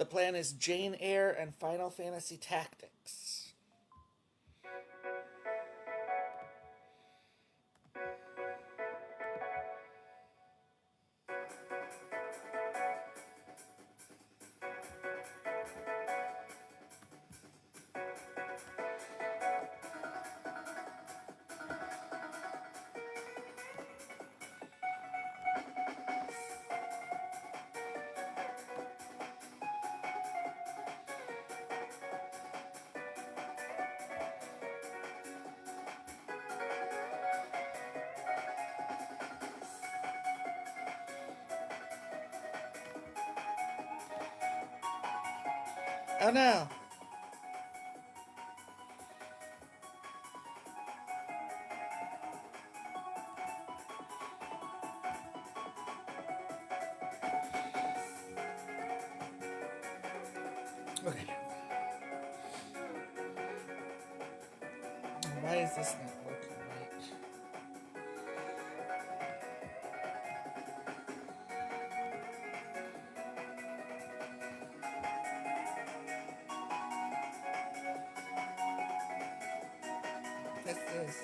The plan is Jane Eyre and Final Fantasy Tactics. Oh no! Okay. Why is this not working right? That's this.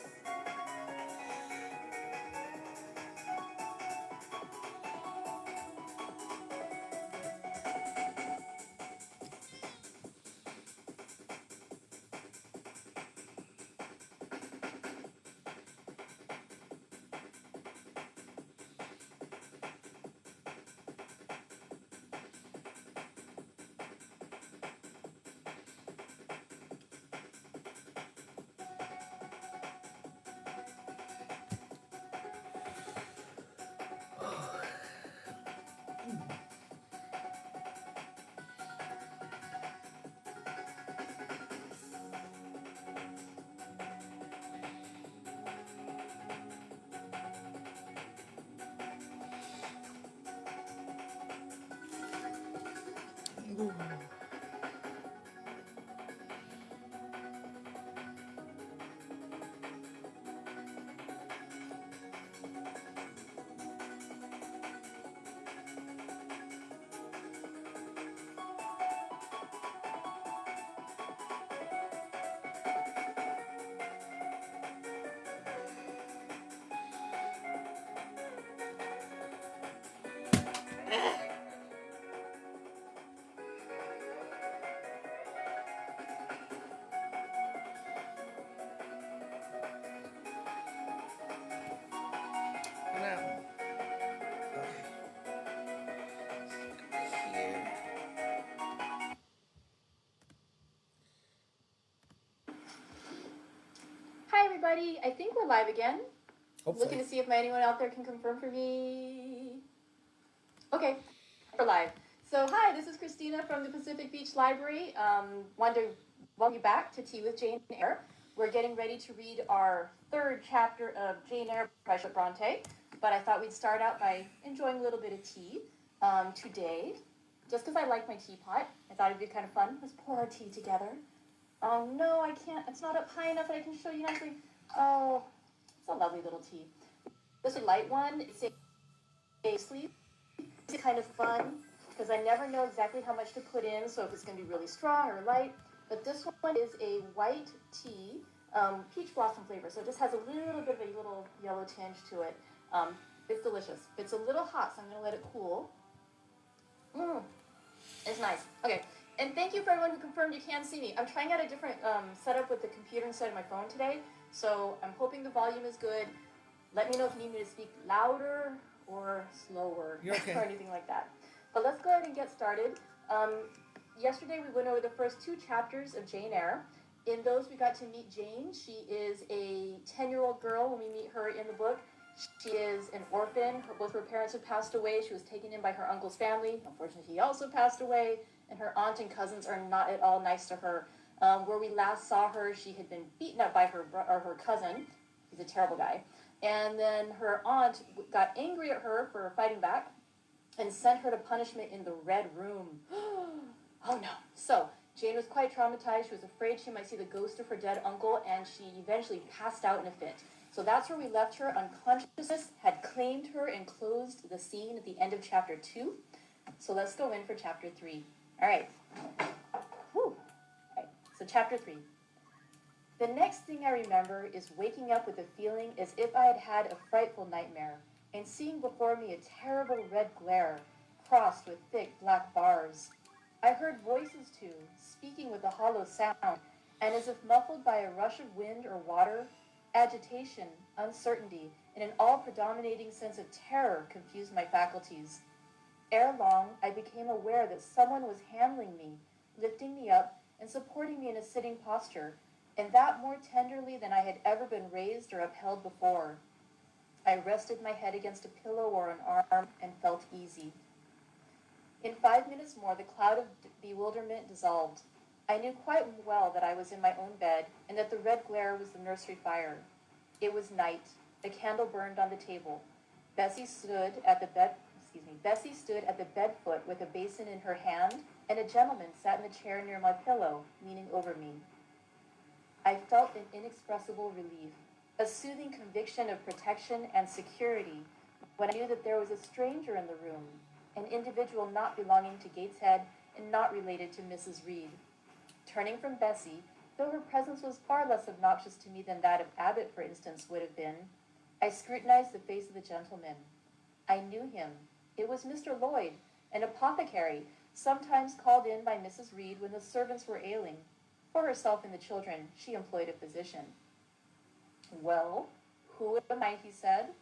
Ooh. Now, here. Hi everybody, I think we're live again. Hopefully. Looking to see if anyone out there can confirm for me. Okay, we're live. So hi, this is Christina from the Pacific Beach Library. Wanted to welcome you back to Tea with Jane Eyre. We're getting ready to read our third chapter of Jane Eyre by Charlotte Bronte, but I thought we'd start out by enjoying a little bit of tea today. Just because I like my teapot, I thought it'd be kind of fun. Let's pour our tea together. Oh no, I can't. It's not up high enough that I can show you nicely. Oh, it's a lovely little tea. This is a light one. It's a sleep. It's kind of fun because I never know exactly how much to put in, so if it's going to be really strong or light. But this one is a white tea, peach blossom flavor. So it just has a little bit of a little yellow tinge to it. It's delicious. It's a little hot, so I'm going to let it cool. It's nice. Okay. And thank you for everyone who confirmed you can see me. I'm trying out a different setup with the computer instead of my phone today, so I'm hoping the volume is good. Let me know if you need me to speak louder or slower or anything like that. But let's go ahead and get started. Yesterday we went over the first two chapters of Jane Eyre. In those we got to meet Jane. She is a 10-year-old girl when we meet her in the book. She is an orphan. Both her parents have passed away. She was taken in by her uncle's family. Unfortunately, he also passed away. And her aunt and cousins are not at all nice to her. Where we last saw her, she had been beaten up by her cousin. He's a terrible guy. And then her aunt got angry at her for fighting back and sent her to punishment in the Red Room. Oh no. So Jane was quite traumatized. She was afraid she might see the ghost of her dead uncle, and she eventually passed out in a fit. So that's where we left her. Unconsciousness had claimed her and closed the scene at the end of chapter 2. So let's go in for chapter 3. All right. Whew. All right. So chapter 3. The next thing I remember is waking up with a feeling as if I had had a frightful nightmare and seeing before me a terrible red glare crossed with thick black bars. I heard voices too, speaking with a hollow sound, and as if muffled by a rush of wind or water, agitation, uncertainty, and an all-predominating sense of terror confused my faculties. Ere long, I became aware that someone was handling me, lifting me up, and supporting me in a sitting posture, and that more tenderly than I had ever been raised or upheld before. I rested my head against a pillow or an arm and felt easy. In 5 minutes more, the cloud of bewilderment dissolved. I knew quite well that I was in my own bed, and that the red glare was the nursery fire. It was night. A candle burned on the table. Bessie stood at the bed foot with a basin in her hand, and a gentleman sat in the chair near my pillow, leaning over me. I felt an inexpressible relief, a soothing conviction of protection and security when I knew that there was a stranger in the room, an individual not belonging to Gateshead and not related to Mrs. Reed. Turning from Bessie, though her presence was far less obnoxious to me than that of Abbott, for instance, would have been, I scrutinized the face of the gentleman. I knew him. It was Mr. Lloyd, an apothecary, sometimes called in by Mrs. Reed when the servants were ailing. For herself and the children, she employed a physician. "Well, who am I?" he said.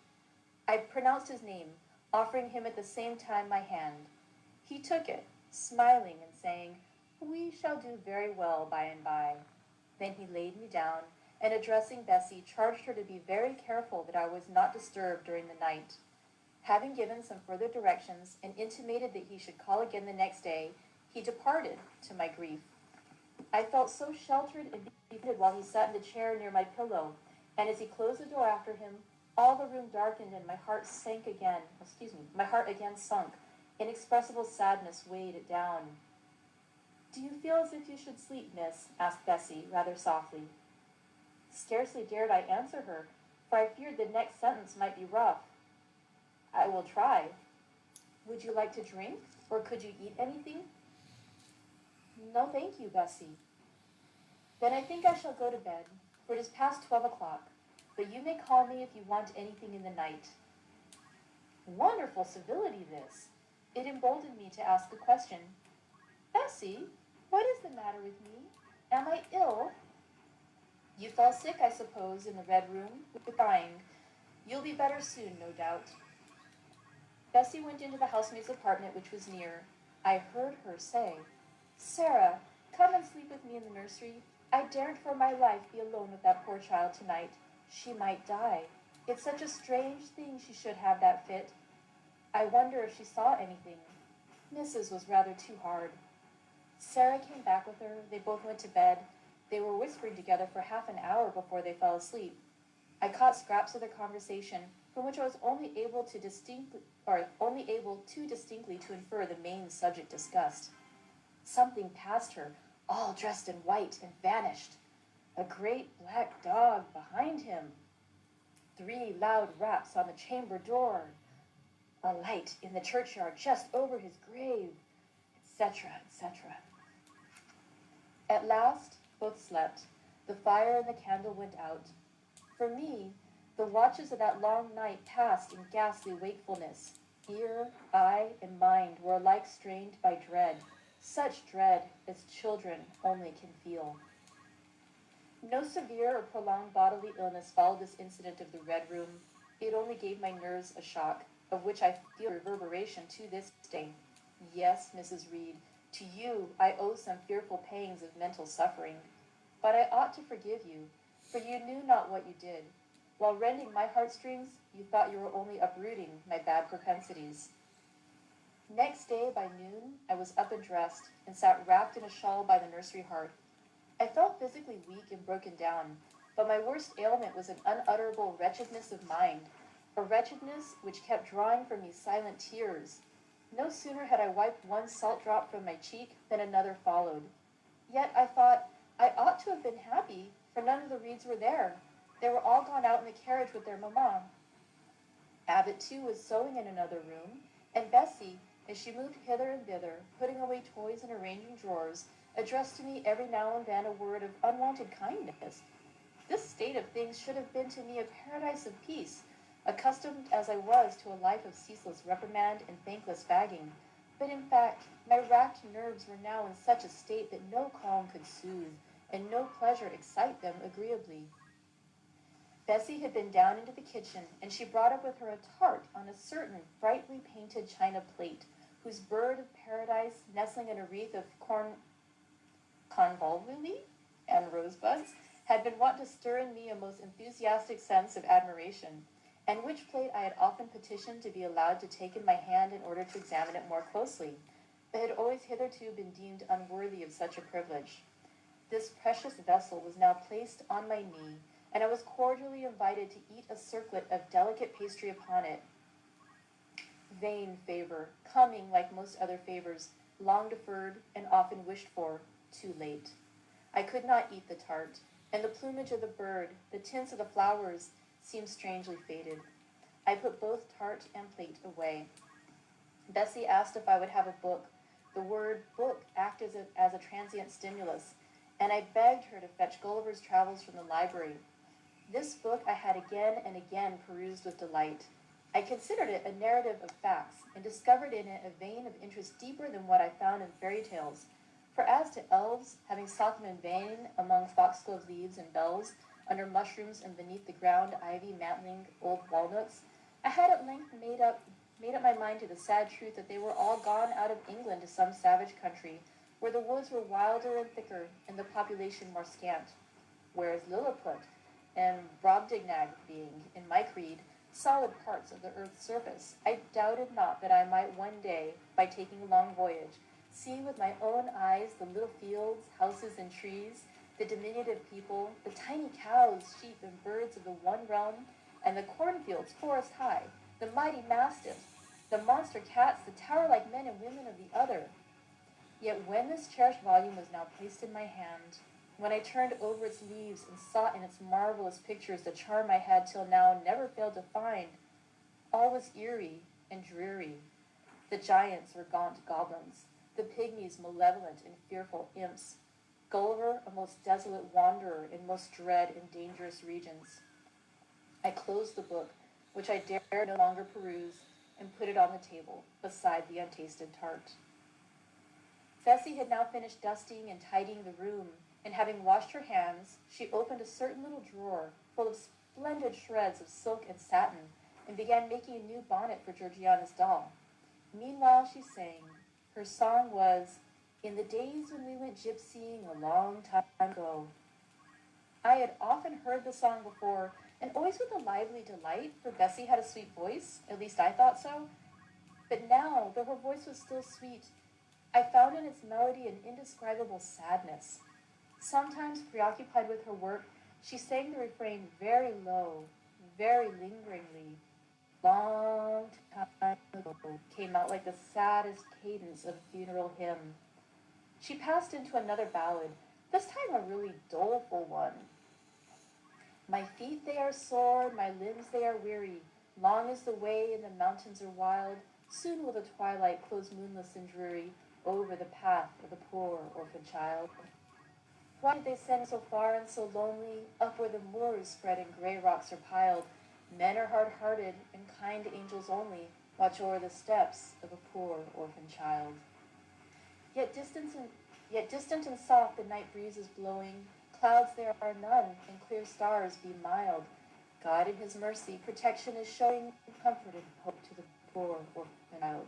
I pronounced his name, offering him at the same time my hand. He took it, smiling and saying, "We shall do very well by and by." Then he laid me down, and addressing Bessie, charged her to be very careful that I was not disturbed during the night. Having given some further directions, and intimated that he should call again the next day, he departed, to my grief. I felt so sheltered and defeated while he sat in the chair near my pillow, and as he closed the door after him, all the room darkened and my heart again sunk. Inexpressible sadness weighed it down. "Do you feel as if you should sleep, miss?" asked Bessie, rather softly. Scarcely dared I answer her, for I feared the next sentence might be rough. "I will try. Would you like to drink, or could you eat anything?" "No, thank you, Bessie." "Then I think I shall go to bed, for it is past 12 o'clock, but you may call me if you want anything in the night." Wonderful civility, this. It emboldened me to ask a question. "Bessie, what is the matter with me? Am I ill?" "You fell sick, I suppose, in the Red Room, with crying. You'll be better soon, no doubt." Bessie went into the housemaid's apartment, which was near. I heard her say, "Sarah, come and sleep with me in the nursery. I daren't for my life be alone with that poor child tonight. She might die. It's such a strange thing she should have that fit. I wonder if she saw anything. Mrs. was rather too hard." Sarah came back with her. They both went to bed. They were whispering together for half an hour before they fell asleep. I caught scraps of their conversation, from which I was only able too distinctly to infer the main subject discussed. Something passed her, all dressed in white, and vanished. A great black dog behind him. 3 loud raps on the chamber door. A light in the churchyard just over his grave, etc., etc. At last, both slept. The fire and the candle went out. For me, the watches of that long night passed in ghastly wakefulness. Ear, eye, and mind were alike strained by dread, such dread as children only can feel. No severe or prolonged bodily illness followed this incident of the Red Room. It only gave my nerves a shock, of which I feel reverberation to this day. Yes, Mrs. Reed, to you I owe some fearful pangs of mental suffering. But I ought to forgive you, for you knew not what you did. While rending my heartstrings, you thought you were only uprooting my bad propensities. Next day, by noon, I was up and dressed, and sat wrapped in a shawl by the nursery hearth. I felt physically weak and broken down, but my worst ailment was an unutterable wretchedness of mind, a wretchedness which kept drawing from me silent tears. No sooner had I wiped one salt drop from my cheek than another followed. Yet I thought I ought to have been happy, for none of the Reeds were there. They were all gone out in the carriage with their mamma. Abbott, too, was sewing in another room, and Bessie, as she moved hither and thither, putting away toys and arranging drawers, addressed to me every now and then a word of unwonted kindness. This state of things should have been to me a paradise of peace, accustomed as I was to a life of ceaseless reprimand and thankless bagging. But in fact, my racked nerves were now in such a state that no calm could soothe, and no pleasure excite them agreeably. Bessie had been down into the kitchen, and she brought up with her a tart on a certain brightly painted china plate, whose bird of paradise, nestling in a wreath of convolvuli and rosebuds, had been wont to stir in me a most enthusiastic sense of admiration, and which plate I had often petitioned to be allowed to take in my hand in order to examine it more closely, but had always hitherto been deemed unworthy of such a privilege. This precious vessel was now placed on my knee, and I was cordially invited to eat a circlet of delicate pastry upon it. Vain favor, coming, like most other favors, long deferred and often wished for, too late. I could not eat the tart, and the plumage of the bird, the tints of the flowers, seemed strangely faded. I put both tart and plate away. Bessie asked if I would have a book. The word book acted as a transient stimulus, and I begged her to fetch Gulliver's Travels from the library. This book I had again and again perused with delight. I considered it a narrative of facts, and discovered in it a vein of interest deeper than what I found in fairy tales. For as to elves, having sought them in vain among foxglove leaves and bells, under mushrooms and beneath the ground ivy mantling old walnuts, I had at length made up my mind to the sad truth that they were all gone out of England to some savage country, where the woods were wilder and thicker, and the population more scant. Whereas Lilliput and Brobdingnag being, in my creed, solid parts of the earth's surface, I doubted not that I might one day, by taking a long voyage, see with my own eyes the little fields, houses, and trees, the diminutive people, the tiny cows, sheep, and birds of the one realm, and the cornfields forest high, the mighty mastiffs, the monster cats, the tower-like men and women of the other. Yet when this cherished volume was now placed in my hand, when I turned over its leaves and sought in its marvelous pictures the charm I had till now never failed to find, all was eerie and dreary. The giants were gaunt goblins, the pygmies malevolent and fearful imps, Gulliver a most desolate wanderer in most dread and dangerous regions. I closed the book, which I dared no longer peruse, and put it on the table, beside the untasted tart. Bessie had now finished dusting and tidying the room, and having washed her hands, she opened a certain little drawer full of splendid shreds of silk and satin, and began making a new bonnet for Georgiana's doll. Meanwhile she sang. Her song was, "In the days when we went gypsying a long time ago." I had often heard the song before, and always with a lively delight, for Bessie had a sweet voice, at least I thought so. But now, though her voice was still sweet, I found in its melody an indescribable sadness. Sometimes, preoccupied with her work, she sang the refrain very low, very lingeringly. Long time ago came out like the saddest cadence of a funeral hymn. She passed into another ballad, this time a really doleful one. My feet they are sore, my limbs they are weary. Long is the way, and the mountains are wild. Soon will the twilight close moonless and dreary over the path of the poor orphan child. Why did they send so far and so lonely, up where the moors spread and grey rocks are piled? Men are hard-hearted, and kind angels only watch o'er the steps of a poor orphan child. Yet distant and soft the night breeze is blowing, clouds there are none, and clear stars be mild. God in his mercy protection is showing, comfort and hope to the poor orphan child.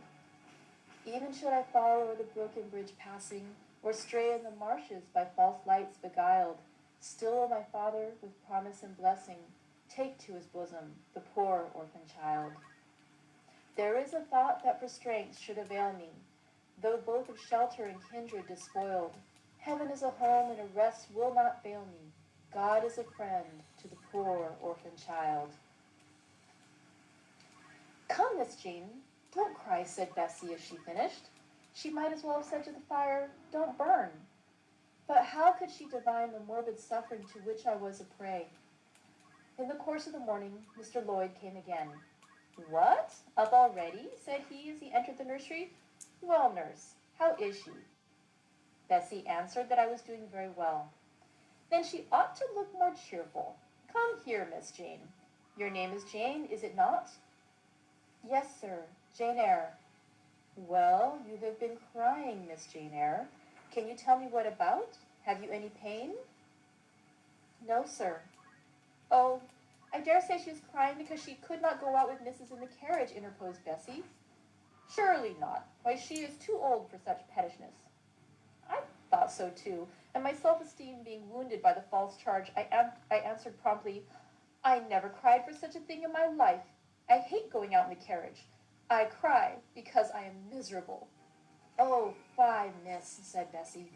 Even should I fall o'er the broken bridge passing, or stray in the marshes by false lights beguiled, still will my Father, with promise and blessing, take to his bosom the poor orphan child. There is a thought that for strength should avail me, though both of shelter and kindred despoiled. Heaven is a home, and a rest will not fail me. God is a friend to the poor orphan child. Come, Miss Jane, don't cry, said Bessie as she finished. She might as well have said to the fire, don't burn. But how could she divine the morbid suffering to which I was a prey? In the course of the morning, Mr. Lloyd came again. What? Up already? Said he as he entered the nursery. Well, nurse, how is she? Bessie answered that I was doing very well. Then she ought to look more cheerful. Come here, Miss Jane. Your name is Jane, is it not? Yes, sir, Jane Eyre. Well, you have been crying, Miss Jane Eyre. Can you tell me what about? Have you any pain? No, sir. Oh, I dare say she was crying because she could not go out with Mrs. in the carriage, interposed Bessie. Surely not. Why, she is too old for such pettishness. I thought so too, and my self-esteem being wounded by the false charge, I answered promptly, I never cried for such a thing in my life. I hate going out in the carriage. I cry because I am miserable. Oh, fie, miss, said Bessie.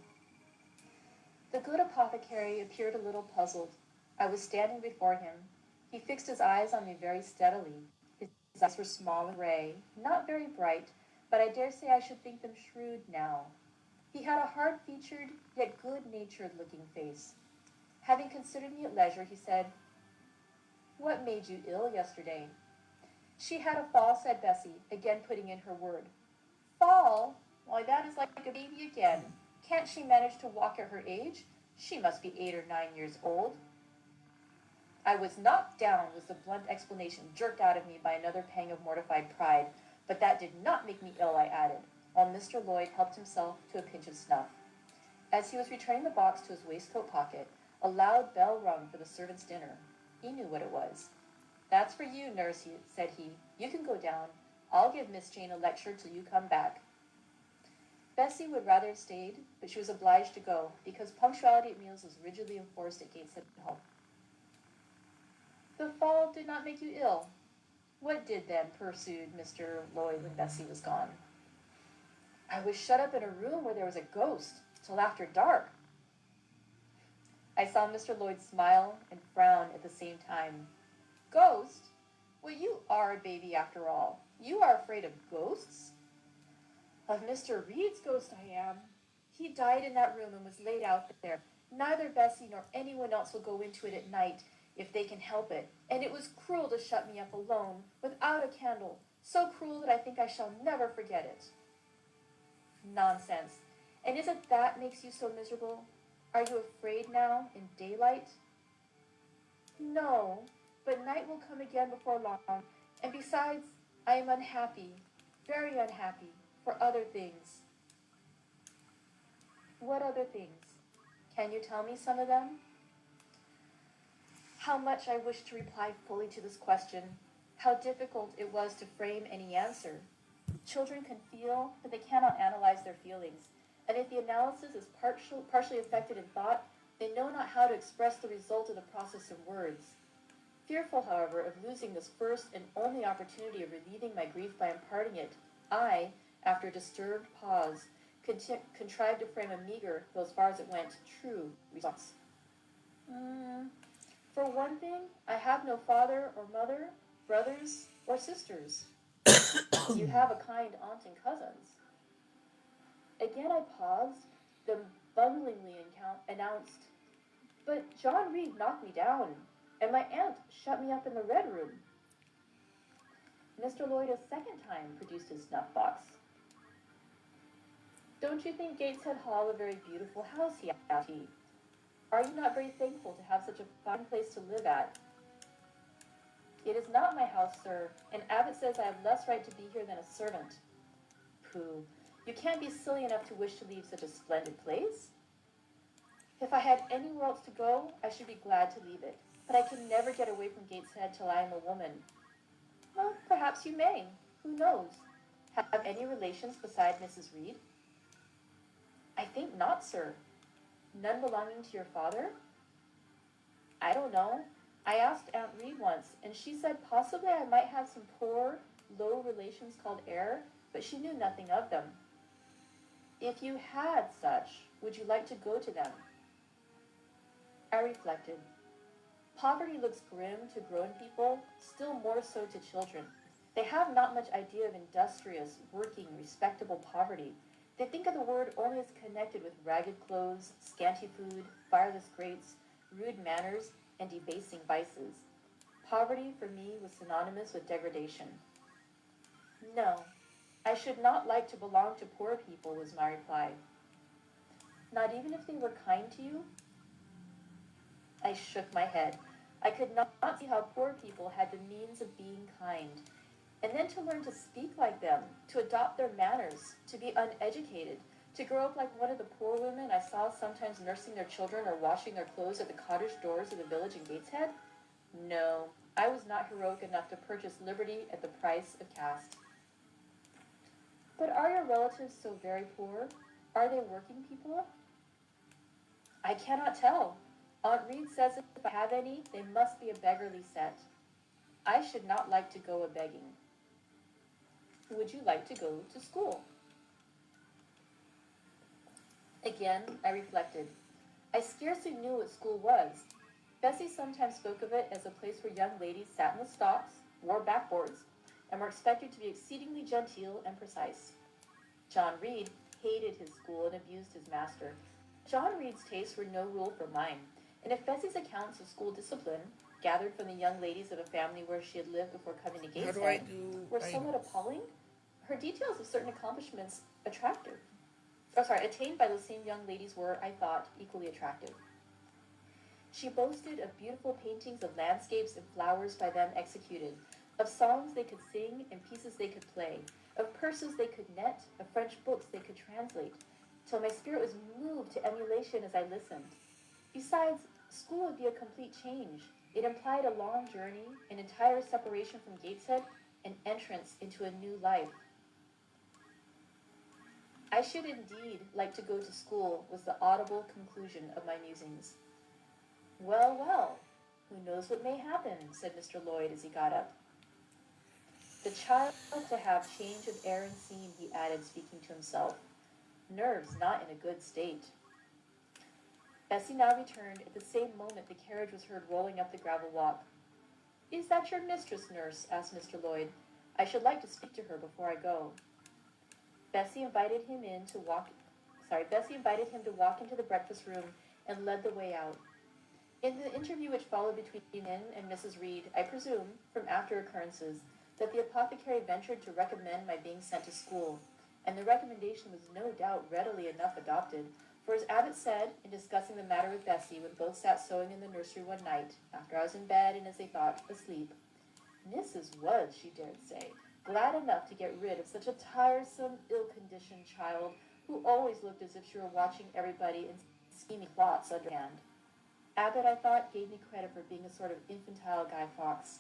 The good apothecary appeared a little puzzled. I was standing before him. He fixed his eyes on me very steadily. His eyes were small and gray, not very bright, but I dare say I should think them shrewd now. He had a hard-featured, yet good-natured looking face. Having considered me at leisure, he said, What made you ill yesterday? She had a fall, said Bessie, again putting in her word. Fall? Why, that is like a baby again. Can't she manage to walk at her age? She must be 8 or 9 years old. I was knocked down, was the blunt explanation jerked out of me by another pang of mortified pride. But that did not make me ill, I added, while Mr. Lloyd helped himself to a pinch of snuff. As he was returning the box to his waistcoat pocket, a loud bell rung for the servants' dinner. He knew what it was. That's for you, nurse, said he. You can go down. I'll give Miss Jane a lecture till you come back. Bessie would rather have stayed, but she was obliged to go, because punctuality at meals was rigidly enforced at Gateshead Hall. The fall did not make you ill. What did then? Pursued Mr. Lloyd when Bessie was gone. I was shut up in a room where there was a ghost, till after dark. I saw Mr. Lloyd smile and frown at the same time. Ghost? Well, you are a baby after all. You are afraid of ghosts? Of Mr. Reed's ghost I am. He died in that room and was laid out there. Neither Bessie nor anyone else will go into it at night if they can help it, and it was cruel to shut me up alone, without a candle, so cruel that I think I shall never forget it. Nonsense. And is it that makes you so miserable? Are you afraid now, in daylight? No, but night will come again before long, and besides, I am unhappy, very unhappy, for other things. What other things? Can you tell me some of them? How much I wish to reply fully to this question. How difficult it was to frame any answer. Children can feel, but they cannot analyze their feelings, and if the analysis is partially affected in thought, they know not how to express the result of the process in words. Fearful, however, of losing this first and only opportunity of relieving my grief by imparting it, I, after a disturbed pause, contrived to frame a meager, though as far as it went, true response. For one thing, I have no father or mother, brothers or sisters. You have a kind aunt and cousins. Again I paused, then bunglingly announced, But John Reed knocked me down, and my aunt shut me up in the red room. Mr. Lloyd a second time produced his snuff-box. Don't you think Gateshead Hall a very beautiful house, he asked. Are you not very thankful to have such a fine place to live at? It is not my house, sir, and Abbott says I have less right to be here than a servant. Pooh, you can't be silly enough to wish to leave such a splendid place. If I had anywhere else to go, I should be glad to leave it, but I can never get away from Gateshead till I am a woman. Well, perhaps you may. Who knows? Have any relations beside Mrs. Reed? I think not, sir. None belonging to your father? I don't know. I asked Aunt Reed once, and she said possibly I might have some poor, low relations called Eyre, but she knew nothing of them. If you had such, would you like to go to them? I reflected. Poverty looks grim to grown people, still more so to children. They have not much idea of industrious, working, respectable poverty. They think of the word only as connected with ragged clothes, scanty food, fireless grates, rude manners, and debasing vices. Poverty, for me, was synonymous with degradation. No, I should not like to belong to poor people, was my reply. Not even if they were kind to you? I shook my head. I could not see how poor people had the means of being kind. And then to learn to speak like them, to adopt their manners, to be uneducated, to grow up like one of the poor women I saw sometimes nursing their children or washing their clothes at the cottage doors of the village in Gateshead? No, I was not heroic enough to purchase liberty at the price of caste. But are your relatives so very poor? Are they working people? I cannot tell. Aunt Reed says if I have any, they must be a beggarly set. I should not like to go a-begging. Would you like to go to school? Again, I reflected. I scarcely knew what school was. Bessie sometimes spoke of it as a place where young ladies sat in the stocks, wore backboards, and were expected to be exceedingly genteel and precise. John Reed hated his school and abused his master. John Reed's tastes were no rule for mine, and if Bessie's accounts of school discipline, gathered from the young ladies of a family where she had lived before coming to Gateshead, were somewhat appalling, her details of certain accomplishments attained by those same young ladies were, I thought, equally attractive. She boasted of beautiful paintings of landscapes and flowers by them executed, of songs they could sing and pieces they could play, of purses they could net, of French books they could translate, till my spirit was moved to emulation as I listened. Besides, school would be a complete change. It implied a long journey, an entire separation from Gateshead, an entrance into a new life. I should indeed like to go to school, was the audible conclusion of my musings. Well, well, who knows what may happen, said Mr. Lloyd as he got up. The child to have change of air and scene, he added, speaking to himself. Nerves not in a good state. Bessie now returned. At the same moment the carriage was heard rolling up the gravel walk. Is that your mistress, nurse? Asked Mr. Lloyd. I should like to speak to her before I go. Bessie invited him to walk into the breakfast room and led the way out. In the interview which followed between him and Mrs. Reed, I presume, from after occurrences, that the apothecary ventured to recommend my being sent to school, and the recommendation was no doubt readily enough adopted, for as Abbott said, in discussing the matter with Bessie when both sat sewing in the nursery one night, after I was in bed and, as they thought, asleep, Mrs. was, she dared say, glad enough to get rid of such a tiresome, ill-conditioned child who always looked as if she were watching everybody and scheming plots underhand. Abbott, I thought, gave me credit for being a sort of infantile Guy Fawkes.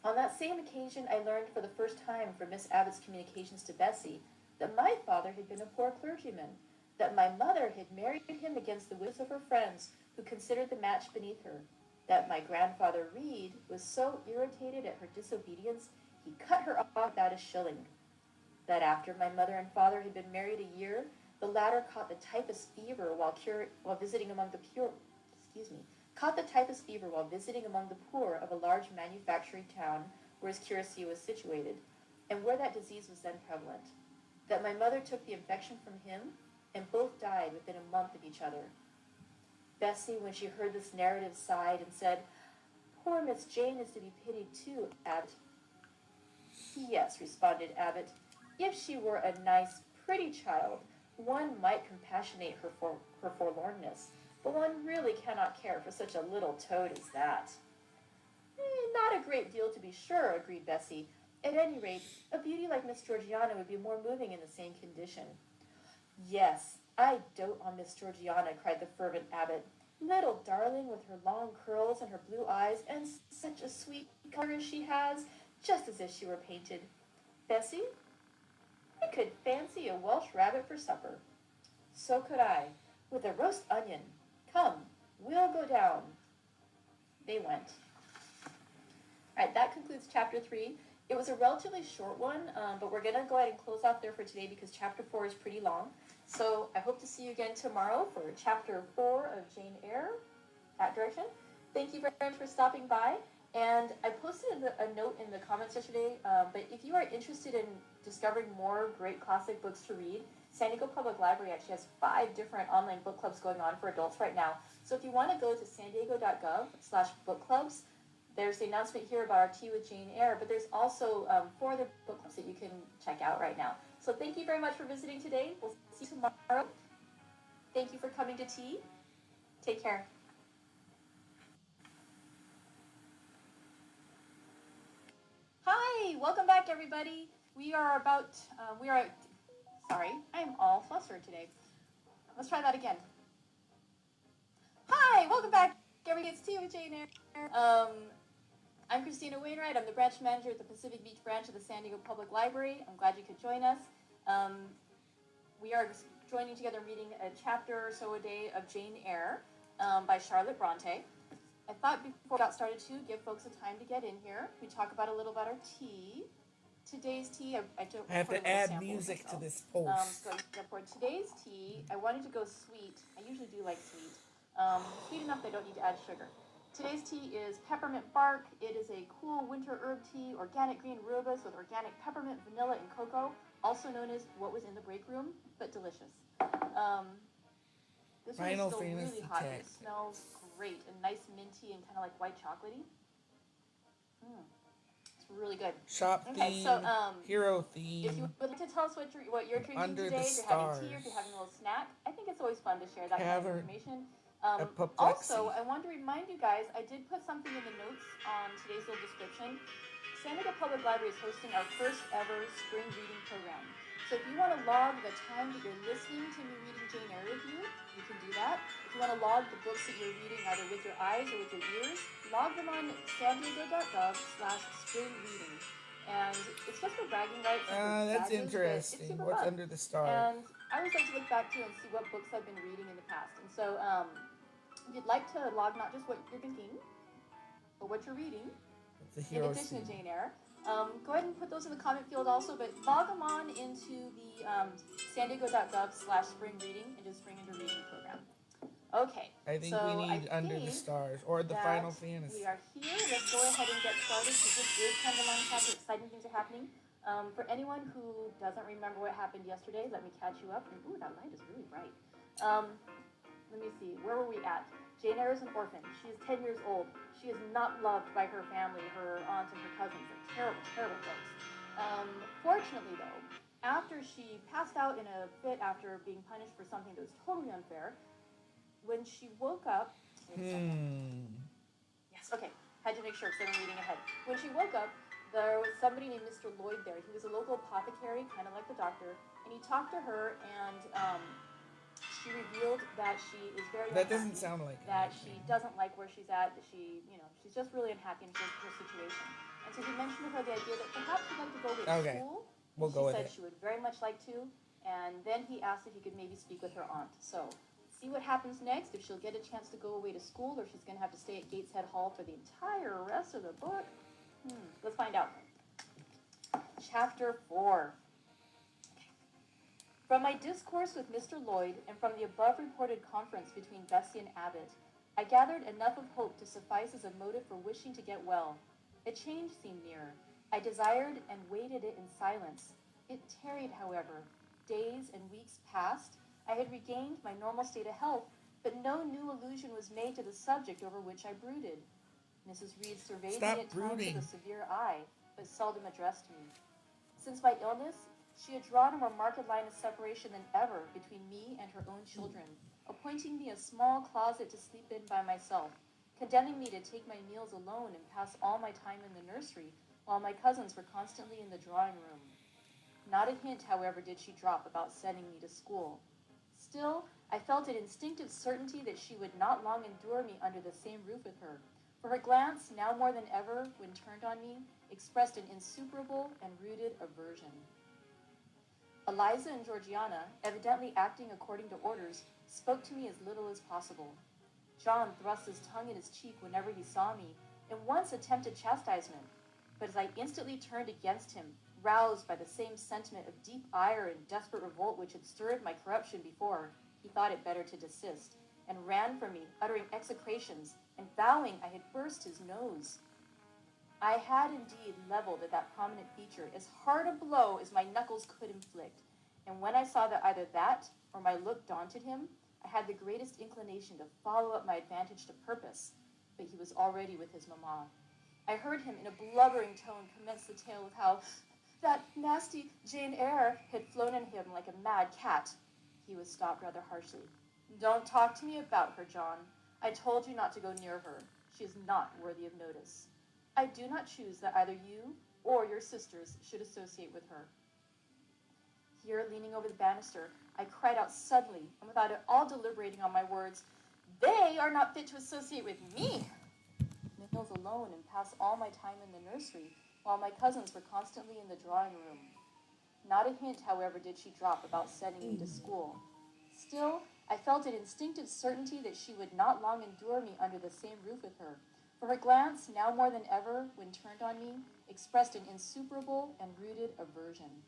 On that same occasion, I learned for the first time from Miss Abbott's communications to Bessie that my father had been a poor clergyman, that my mother had married him against the wishes of her friends who considered the match beneath her, that my grandfather Reed was so irritated at her disobedience he cut her off without a shilling, that after my mother and father had been married a year, the latter caught the typhus fever while visiting among the poor of a large manufacturing town where his curacy was situated, and where that disease was then prevalent, that my mother took the infection from him, and both died within a month of each other. Bessie, when she heard this narrative, sighed and said, Poor Miss Jane is to be pitied too, Abbott. Yes, responded Abbott, if she were a nice, pretty child, one might compassionate her forlornness, but one really cannot care for such a little toad as that. Not a great deal, to be sure, agreed Bessie. At any rate, a beauty like Miss Georgiana would be more moving in the same condition. Yes, I dote on Miss Georgiana, cried the fervent Abbot. Little darling with her long curls and her blue eyes, and such a sweet color as she has, just as if she were painted. Bessie, I could fancy a Welsh rabbit for supper. So could I, with a roast onion. Come, we'll go down. They went. All right, that concludes Chapter 3. It was a relatively short one, but we're going to go ahead and close off there for today because Chapter 4 is pretty long. So I hope to see you again tomorrow for Chapter 4 of Jane Eyre, that direction. Thank you very much for stopping by. And I posted a note in the comments yesterday, but if you are interested in discovering more great classic books to read, San Diego Public Library actually has 5 different online book clubs going on for adults right now. So if you want to go to sandiego.gov/book clubs, There's the announcement here about our tea with Jane Eyre, but there's also 4 other books that you can check out right now. So thank you very much for visiting today. We'll see you tomorrow. Thank you for coming to tea. Take care. Hi, welcome back, everybody. Sorry, I'm all flustered today. Let's try that again. Hi, welcome back, everybody. It's Tea with Jane Eyre. I'm Christina Wainwright. I'm the branch manager at the Pacific Beach branch of the San Diego Public Library. I'm glad you could join us. We are joining together reading a chapter or so a day of Jane Eyre by Charlotte Bronte. I thought before we got started to give folks a time to get in here. We talk about a little about our tea. Today's tea, I have to add music to this post. For today's tea, I wanted to go sweet. I usually do like sweet. Sweet enough that I don't need to add sugar. Today's tea is peppermint bark. It is a cool winter herb tea, organic green rooibos with organic peppermint, vanilla, and cocoa, also known as what was in the break room, but delicious. This one is still really hot. It smells great and nice minty and kind of like white chocolatey. It's really good. Shop theme, hero theme. If you would like to tell us what you're drinking Under today, the if you're having tea or if you're having a little snack, I think it's always fun to share that kind of information. Also, I want to remind you guys, I did put something in the notes on today's little description. San Diego Public Library is hosting our first ever spring reading program. So if you want to log the time that you're listening to me reading Jane Eyre with you, you can do that. If you want to log the books that you're reading either with your eyes or with your ears, log them on sandiego.gov/springreading. And it's just for bragging rights. That's interesting. What's fun. Under the stars? And I always like to look back to and see what books I've been reading in the past. And so if you'd like to log not just what you're drinking, but what you're reading, in addition to Jane Eyre, go ahead and put those in the comment field also, but log them on into the sandiego.gov/springreading and just spring into reading program. Okay. I think we need Under the Stars or the Final Fantasy. We are here. Let's go ahead and get started because this is kind of a long chapter. Exciting things are happening. For anyone who doesn't remember what happened yesterday, let me catch you up. And, ooh, that light is really bright. Let me see. Where were we at? Jane Eyre is an orphan. She is 10 years old. She is not loved by her family, her aunt and her cousins. They're terrible, terrible folks. Fortunately, though, after she passed out in a fit after being punished for something that was totally unfair, when she woke up... Yes, okay. Had to make sure because I'm reading ahead. When she woke up, there was somebody named Mr. Lloyd there. He was a local apothecary, kind of like the doctor, and he talked to her and... she revealed that she is very unhappy. That doesn't sound like that she doesn't like where she's at, that she's just really unhappy in her situation. And so he mentioned to her the idea that perhaps she'd like to go to school. She said she would very much like to, and then he asked if he could maybe speak with her aunt. So, see what happens next, if she'll get a chance to go away to school, or if she's going to have to stay at Gateshead Hall for the entire rest of the book. Let's find out. Chapter 4. From my discourse with Mr. Lloyd and from the above-reported conference between Bessie and Abbott, I gathered enough of hope to suffice as a motive for wishing to get well. A change seemed near. I desired and waited it in silence. It tarried, however. Days and weeks passed. I had regained my normal state of health, but no new allusion was made to the subject over which I brooded. Mrs. Reed surveyed me at times with a severe eye, but seldom addressed me. Since my illness, she had drawn a more marked line of separation than ever between me and her own children, appointing me a small closet to sleep in by myself, condemning me to take my meals alone and pass all my time in the nursery, while my cousins were constantly in the drawing room. Not a hint, however, did she drop about sending me to school. Still, I felt an instinctive certainty that she would not long endure me under the same roof with her, for her glance, now more than ever, when turned on me, expressed an insuperable and rooted aversion. Eliza and Georgiana, evidently acting according to orders, spoke to me as little as possible. John thrust his tongue in his cheek whenever he saw me, and once attempted chastisement, but as I instantly turned against him, roused by the same sentiment of deep ire and desperate revolt which had stirred my corruption before, he thought it better to desist, and ran from me, uttering execrations, and vowing I had burst his nose. I had indeed leveled at that prominent feature as hard a blow as my knuckles could inflict, and when I saw that either that or my look daunted him, I had the greatest inclination to follow up my advantage to purpose, but he was already with his mamma. I heard him in a blubbering tone commence the tale of how that nasty Jane Eyre had flown at him like a mad cat. He was stopped rather harshly. Don't talk to me about her, John. I told you not to go near her. She is not worthy of notice. I do not choose that either you or your sisters should associate with her. Here, leaning over the banister, I cried out suddenly, and without at all deliberating on my words, "They are not fit to associate with me!" Nichols alone and passed all my time in the nursery, while my cousins were constantly in the drawing room. Not a hint, however, did she drop about sending me to school. Still, I felt an instinctive certainty that she would not long endure me under the same roof with her, for her glance, now more than ever, when turned on me, expressed an insuperable and rooted aversion.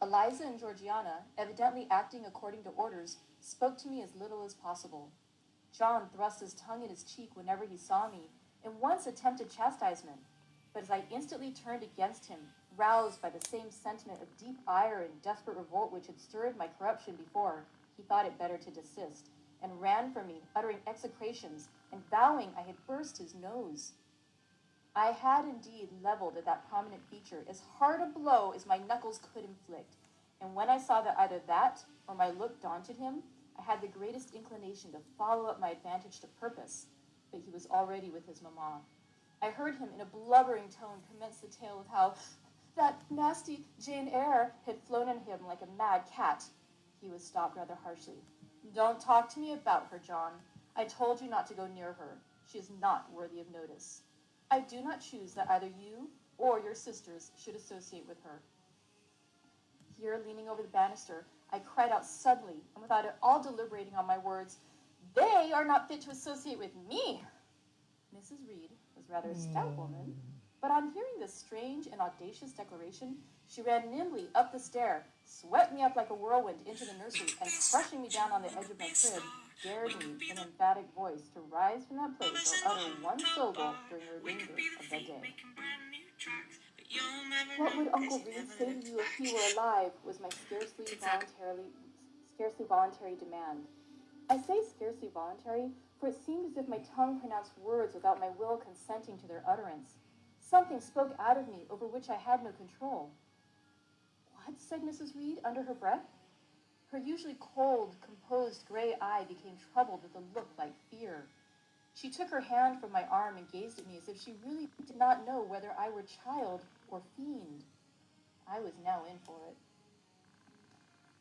Eliza and Georgiana, evidently acting according to orders, spoke to me as little as possible. John thrust his tongue in his cheek whenever he saw me, and once attempted chastisement, but as I instantly turned against him, roused by the same sentiment of deep ire and desperate revolt which had stirred my corruption before, he thought it better to desist, and ran from me, uttering execrations, and vowing I had burst his nose. I had indeed leveled at that prominent feature as hard a blow as my knuckles could inflict, and when I saw that either that or my look daunted him, I had the greatest inclination to follow up my advantage to purpose, but he was already with his mamma. I heard him in a blubbering tone commence the tale of how that nasty Jane Eyre had flown at him like a mad cat. He was stopped rather harshly. Don't talk to me about her, John. I told you not to go near her. She is not worthy of notice. I do not choose that either you or your sisters should associate with her. Here, leaning over the banister, I cried out suddenly, and without at all deliberating on my words, "They are not fit to associate with me!" Mrs. Reed was rather a stout woman, but on hearing this strange and audacious declaration, she ran nimbly up the stair, swept me up like a whirlwind into the nursery, and crushing me down on the edge of my crib, dared me in an emphatic voice to rise from that place or utter one syllable during the remainder of the day. What would Uncle Reed say to you if he were alive, was my scarcely voluntary demand. I say scarcely voluntary, for it seemed as if my tongue pronounced words without my will consenting to their utterance. Something spoke out of me over which I had no control. What? Said Mrs. Reed under her breath. Her usually cold, composed gray eye became troubled with a look like fear. She took her hand from my arm and gazed at me as if she really did not know whether I were child or fiend. I was now in for it.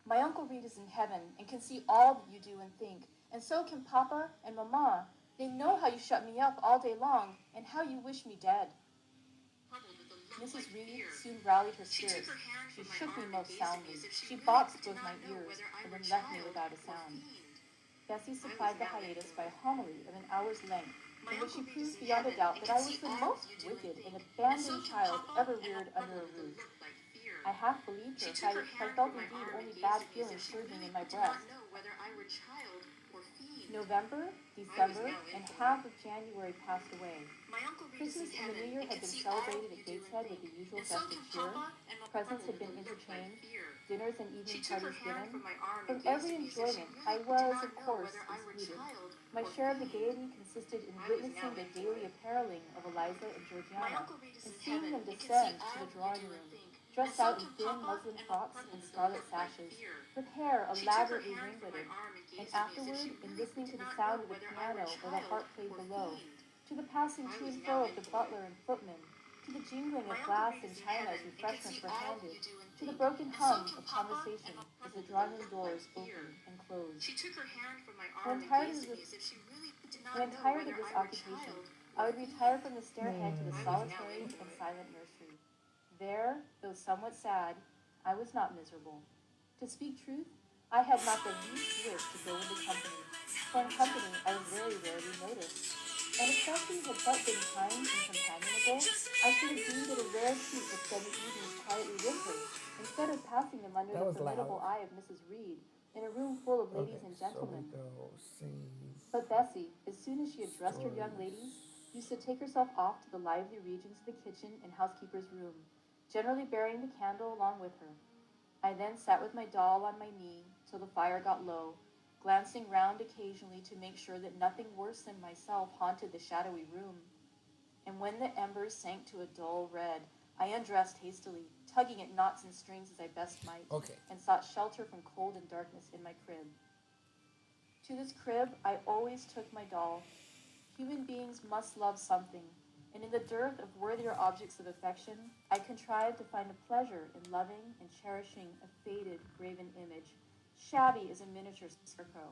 My Uncle Reed is in heaven and can see all that you do and think, and so can Papa and Mamma. They know how you shut me up all day long and how you wish me dead. Mrs. Reed soon rallied her spirits. She shook me most soundly. She boxed both my ears and then left me without a sound. Bessie supplied the hiatus by a homily of an hour's length, in which she proved beyond a doubt that I was the most wicked and abandoned child ever reared under a roof. I half believed her, for I felt indeed only bad feelings surging in my breast. November, December, and half of January passed away. Christmas and the New Year had been celebrated at Gateshead with the usual festive cheer. Presents had been interchanged, dinners and evening parties given. From every enjoyment, I was, of course, excluded. My share of the gaiety consisted in witnessing the daily appareling of Eliza and Georgiana, and seeing them descend to the drawing room, dressed out in thin muslin frocks and scarlet sashes, with hair elaborately ringleted, and afterward in listening to the sound of the piano or the harp played below, to the passing to and fro of the butler and footman, to the jingling of glass and china as refreshments were handed, to the broken hum of conversation as the drawing room doors opened and closed. When tired of this occupation, I would retire from the stairhead to the solitary and silent nursery. There, though somewhat sad, I was not miserable. To speak truth, I had not the least wish to go into company, for in company I was very rarely noticed. And especially had but been kind and companionable, I should have deemed it a rare treat to spend the evenings quietly with her, instead of passing them under the formidable eye of Mrs. Reed, in a room full of ladies and gentlemen. But Bessie, as soon as she had dressed her young ladies, used to take herself off to the lively regions of the kitchen and housekeeper's room, generally bearing the candle along with her. I then sat with my doll on my knee till the fire got low, glancing round occasionally to make sure that nothing worse than myself haunted the shadowy room. and when the embers sank to a dull red, I undressed hastily, tugging at knots and strings as I best might, Okay. and sought shelter from cold and darkness in my crib. To this crib I always took my doll. Human beings must love something, and in the dearth of worthier objects of affection, I contrived to find a pleasure in loving and cherishing a faded, graven image, shabby as a miniature scarecrow.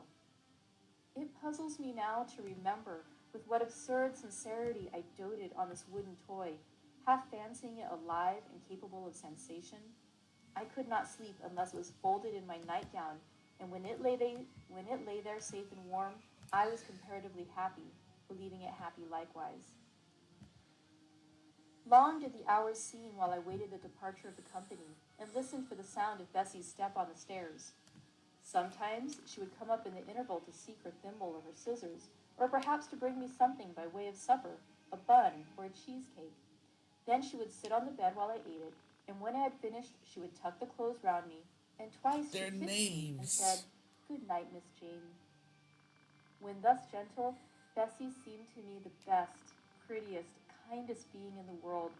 It puzzles me now to remember with what absurd sincerity I doted on this wooden toy, half fancying it alive and capable of sensation. I could not sleep unless it was folded in my nightgown, and when it lay there safe and warm, I was comparatively happy, believing it happy likewise. Long did the hours seem while I waited the departure of the company, and listened for the sound of Bessie's step on the stairs. Sometimes she would come up in the interval to seek her thimble or her scissors, or perhaps to bring me something by way of supper, a bun or a cheesecake. Then she would sit on the bed while I ate it, and when I had finished, she would tuck the clothes round me, and twice Their she kissed me and names. said, "Good night, Miss Jane." When thus gentle, Bessie seemed to me the best, prettiest, kindest being in the world,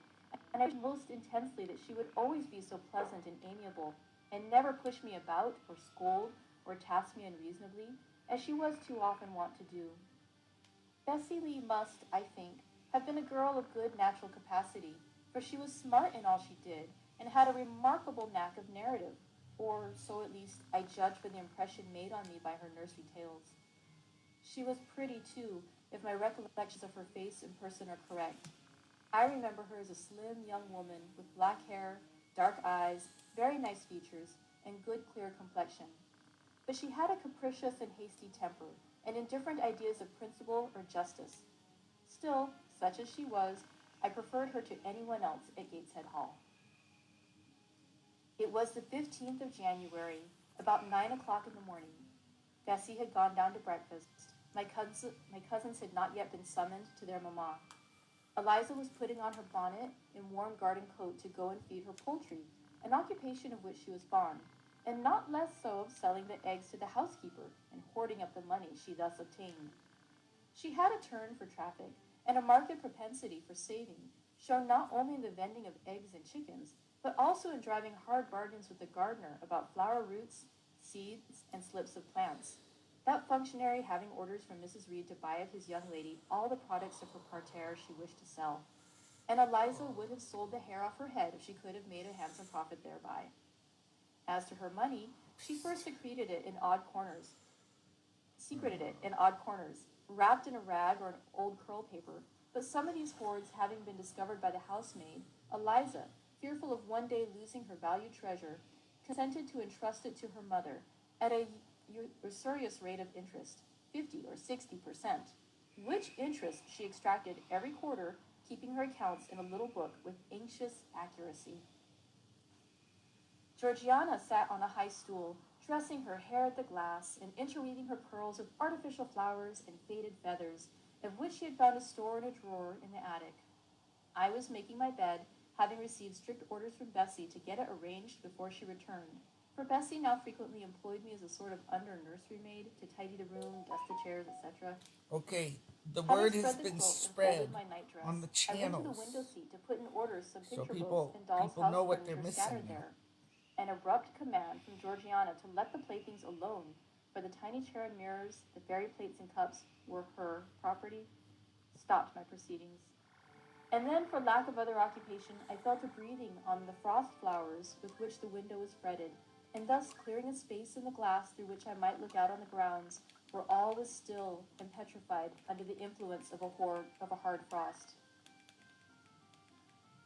and I wished most intensely that she would always be so pleasant and amiable, and never push me about, or scold, or task me unreasonably, as she was too often wont to do. Bessie Lee must, I think, have been a girl of good natural capacity, for she was smart in all she did, and had a remarkable knack of narrative, or so at least I judge from the impression made on me by her nursery tales. She was pretty, too, if my recollections of her face and person are correct. I remember her as a slim young woman with black hair, dark eyes, very nice features, and good clear complexion. But she had a capricious and hasty temper, and indifferent ideas of principle or justice. Still, such as she was, I preferred her to anyone else at Gateshead Hall. It was the 15th of January, about 9 o'clock in the morning. Bessie had gone down to breakfast. My cousins had not yet been summoned to their mamma. Eliza was putting on her bonnet and warm garden coat to go and feed her poultry, an occupation of which she was fond, and not less so of selling the eggs to the housekeeper and hoarding up the money she thus obtained. She had a turn for traffic, and a marked propensity for saving, shown not only in the vending of eggs and chickens, but also in driving hard bargains with the gardener about flower roots, seeds, and slips of plants, that functionary having orders from Mrs. Reed to buy of his young lady all the products of her parterre she wished to sell, and Eliza would have sold the hair off her head if she could have made a handsome profit thereby. As to her money, she first secreted it in odd corners, wrapped in a rag or an old curl paper, but some of these hoards having been discovered by the housemaid, Eliza, fearful of one day losing her valued treasure, consented to entrust it to her mother at a usurious rate of interest, 50 or 60%, which interest she extracted every quarter, keeping her accounts in a little book with anxious accuracy. Georgiana sat on a high stool, dressing her hair at the glass and interweaving her curls with artificial flowers and faded feathers, of which she had found a store in a drawer in the attic. I was making my bed, having received strict orders from Bessie to get it arranged before she returned, for Bessie now frequently employed me as a sort of under-nursery maid to tidy the room, dust the chairs, etc. Okay, the Having word has spread the been quilt and spread folded my nightdress, on the I went to the channels, window seat to put in order some so picture books and dolls' people house know what they're furniture missing scattered now. there. An abrupt command from Georgiana to let the playthings alone, for the tiny chair and mirrors, the fairy plates and cups, were her property, stopped my proceedings. And then, for lack of other occupation, I fell to breathing on the frost flowers with which the window was fretted, and thus clearing a space in the glass through which I might look out on the grounds, where all was still and petrified under the influence of a hard frost.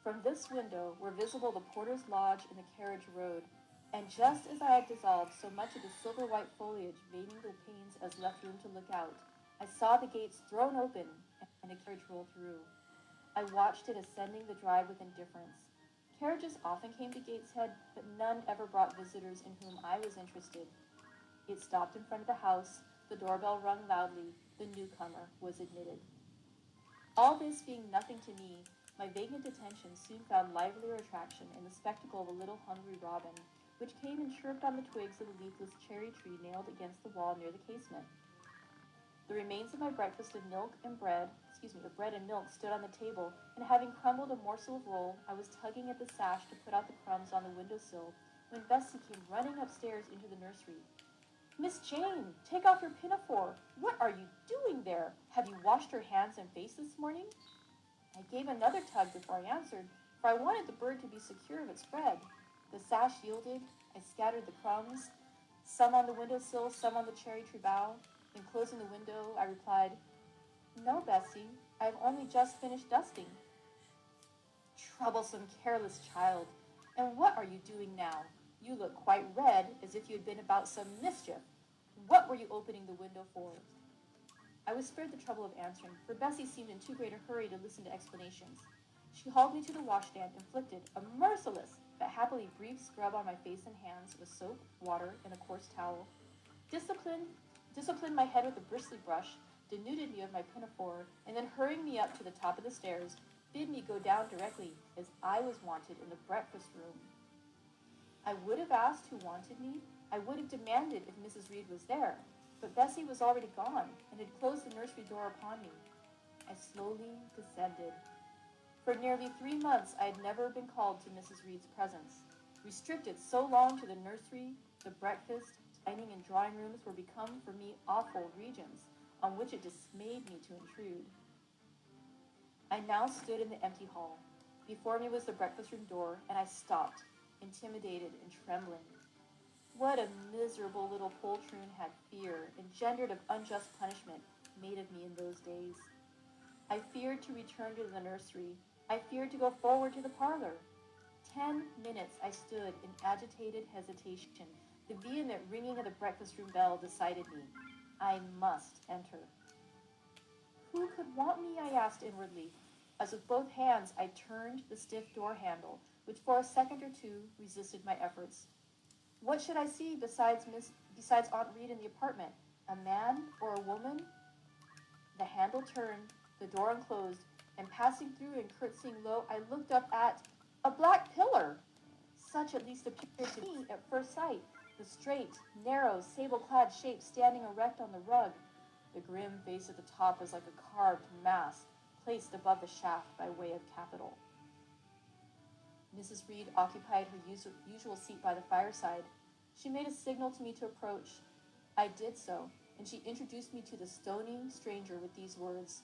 From this window were visible the porter's lodge and the carriage road, and just as I had dissolved so much of the silver-white foliage veining the panes as left room to look out, I saw the gates thrown open and a carriage roll through. I watched it ascending the drive with indifference. Carriages often came to Gateshead, but none ever brought visitors in whom I was interested. It stopped in front of the house, the doorbell rung loudly, the newcomer was admitted. All this being nothing to me, my vacant attention soon found livelier attraction in the spectacle of a little hungry robin, which came and chirped on the twigs of a leafless cherry tree nailed against the wall near the casement. The remains of my breakfast of bread and milk stood on the table, and having crumbled a morsel of roll, I was tugging at the sash to put out the crumbs on the windowsill when Bessie came running upstairs into the nursery. Miss Jane, take off your pinafore. What are you doing there? Have you washed your hands and face this morning? I gave another tug before I answered, for I wanted the bird to be secure of its bread. The sash yielded. I scattered the crumbs, some on the windowsill, some on the cherry tree bough. In closing the window, I replied, No, Bessie, I have only just finished dusting. Troublesome, careless child. And what are you doing now? You look quite red, as if you had been about some mischief. What were you opening the window for? I was spared the trouble of answering, for Bessie seemed in too great a hurry to listen to explanations. She hauled me to the washstand, inflicted a merciless but happily brief scrub on my face and hands with soap, water, and a coarse towel, disciplined my head with a bristly brush, denuded me of my pinafore, and then hurrying me up to the top of the stairs, bid me go down directly, as I was wanted in the breakfast room. I would have asked who wanted me. I would have demanded if Mrs. Reed was there, but Bessie was already gone and had closed the nursery door upon me. I slowly descended. For nearly 3 months I had never been called to Mrs. Reed's presence. Restricted so long to the nursery, the breakfast, dining, and drawing rooms were become for me awful regions, on which it dismayed me to intrude. I now stood in the empty hall. Before me was the breakfast room door, and I stopped, intimidated and trembling. What a miserable little poltroon had fear, engendered of unjust punishment, made of me in those days. I feared to return to the nursery. I feared to go forward to the parlor. 10 minutes I stood in agitated hesitation. The vehement ringing of the breakfast room bell decided me. I must enter. Who could want me? I asked inwardly, as with both hands I turned the stiff door handle, which for a second or two resisted my efforts. What should I see besides Aunt Reed in the apartment? A man or a woman? The handle turned, the door unclosed, and passing through and curtsying low, I looked up at a black pillar. Such at least appeared to me at first sight, the straight, narrow, sable-clad shape standing erect on the rug. The grim face at the top was like a carved mask, placed above the shaft by way of capital. Mrs. Reed occupied her usual seat by the fireside. She made a signal to me to approach. I did so, and she introduced me to the stony stranger with these words,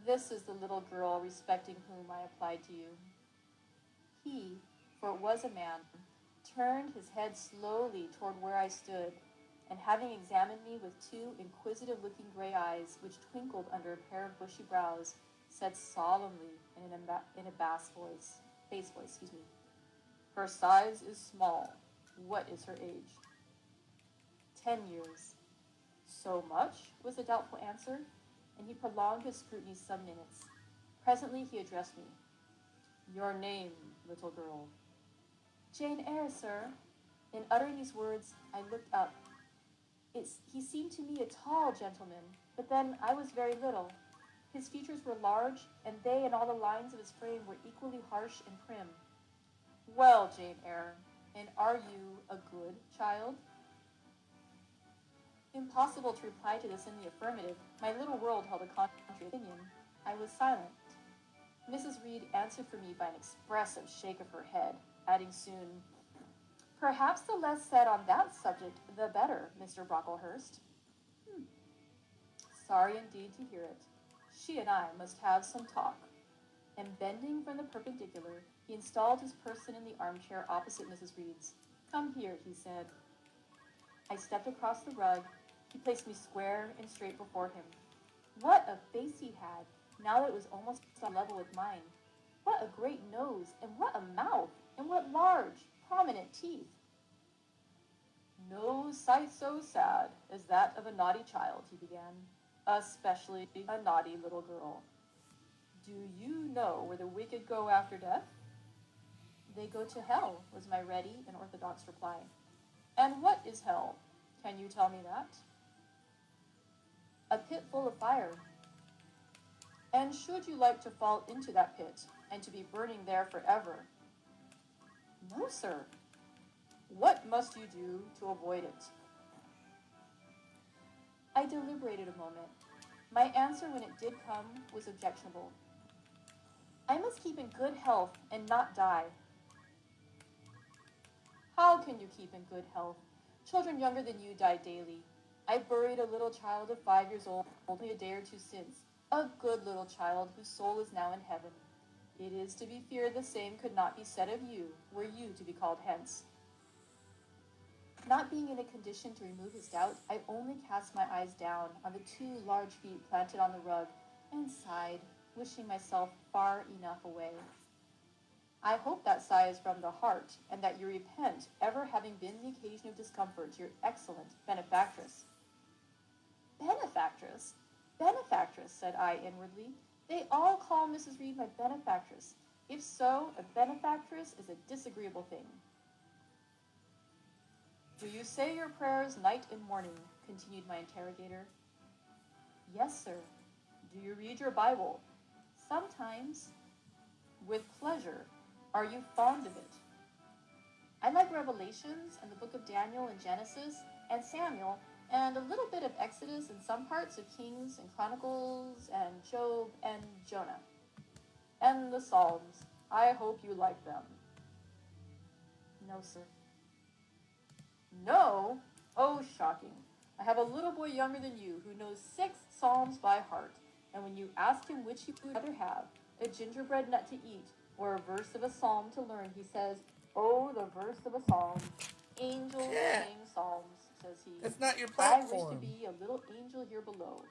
"This is the little girl respecting whom I applied to you." He, for it was a man, turned his head slowly toward where I stood, and having examined me with 2 inquisitive-looking gray eyes, which twinkled under a pair of bushy brows, said solemnly in a bass voice, "Her size is small. What is her age?" 10 years. So much, was the doubtful answer, and he prolonged his scrutiny some minutes. Presently he addressed me. "Your name, little girl?" "Jane Eyre, sir." In uttering these words, I looked up. He seemed to me a tall gentleman, but then I was very little. His features were large, and they and all the lines of his frame were equally harsh and prim. "Well, Jane Eyre, and are you a good child?" Impossible to reply to this in the affirmative. My little world held a contrary opinion. I was silent. Mrs. Reed answered for me by an expressive shake of her head, adding soon, "Perhaps the less said on that subject, the better, Mr. Brocklehurst." Sorry indeed to hear it. She and I must have some talk. And bending from the perpendicular, he installed his person in the armchair opposite Mrs. Reed's. "Come here," he said. I stepped across the rug. He placed me square and straight before him. What a face he had, now that it was almost on level with mine. What a great nose, and what a mouth, and what large, prominent teeth. "No sight so sad as that of a naughty child," he began, "especially a naughty little girl. Do you know where the wicked go after death?" "They go to hell," was my ready and orthodox reply. "And what is hell? Can you tell me that?" "A pit full of fire." "And should you like to fall into that pit, and to be burning there forever?" "No, sir." "What must you do to avoid it?" I deliberated a moment. My answer when it did come was objectionable. I must keep in good health and not die. How can you keep in good health? Children younger than you die daily. I buried a little child of 5 years old only a day or two since, a good little child whose soul is now in heaven. It is to be feared the same could not be said of you, were you to be called hence. Not being in a condition to remove his doubt, I only cast my eyes down on the 2 large feet planted on the rug, and sighed, wishing myself far enough away. I hope that sigh is from the heart, and that you repent ever having been the occasion of discomfort to your excellent benefactress. Benefactress? Benefactress, said I inwardly. They all call Mrs. Reed my benefactress. If so, a benefactress is a disagreeable thing. Do you say your prayers night and morning? Continued my interrogator. Yes, sir. Do you read your Bible? Sometimes. With pleasure. Are you fond of it? I like Revelations and the book of Daniel and Genesis and Samuel and a little bit of Exodus and some parts of Kings and Chronicles and Job and Jonah. And the Psalms. I hope you like them. No, sir. No? Oh, shocking. I have a little boy younger than you who knows 6 Psalms by heart, and when you ask him which he would rather have, a gingerbread nut to eat or a verse of a psalm to learn, he says, "Oh, the verse of a psalm. Angels sing psalms," says he. That's not your I wish platform. to be a little angel here below.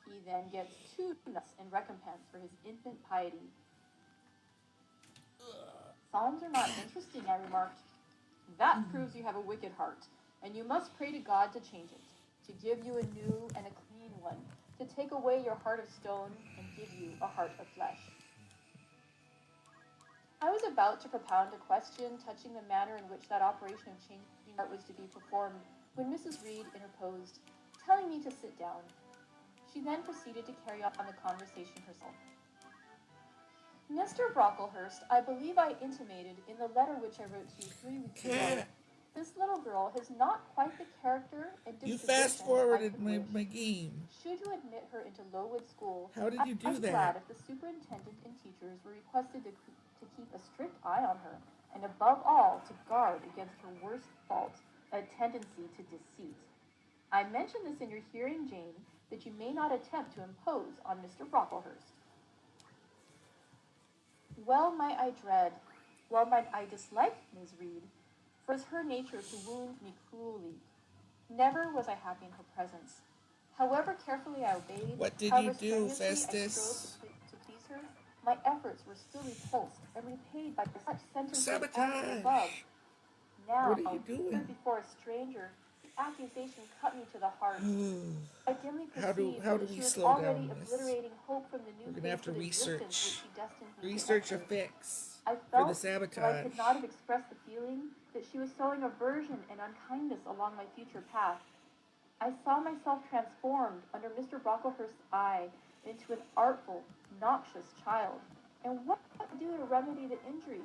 He then gets 2 nuts in recompense for his infant piety. Psalms are not interesting, I remarked. That proves you have a wicked heart, and you must pray to God to change it, to give you a new and a clean one, to take away your heart of stone and give you a heart of flesh. I was about to propound a question touching the manner in which that operation of changing heart was to be performed when Mrs. Reed interposed, telling me to sit down. She then proceeded to carry on the conversation herself. Mr. Brocklehurst, I believe I intimated in the letter which I wrote to you 3 weeks ago, this little girl has not quite the character and disposition You fast forwarded I could my wish. game. Should you admit her into Lowood School, How did you do I'd be that? glad if the superintendent and teachers were requested to keep a strict eye on her, and above all, to guard against her worst fault, a tendency to deceit. I mention this in your hearing, Jane, that you may not attempt to impose on Mr. Brocklehurst. Well might I dislike Miss Reed, for it is her nature to wound me cruelly. Never was I happy in her presence. However carefully I obeyed, What did however you do, strenuously I Festus? strove to please her, my efforts were still repulsed and repaid by such sentences as the Sabotage! above. Now, What are you doing? before a stranger, the accusation cut me to the heart. I dimly How do perceived we that she was slow already down this? obliterating hope from the new We're gonna have to existence research. which she destined me to Research a enter. fix I for the felt that I sabotage. could not have expressed the feeling that she was sowing aversion and unkindness along my future path. I saw myself transformed under Mr. Brocklehurst's eye into an artful, noxious child. And what could I do to remedy the injury?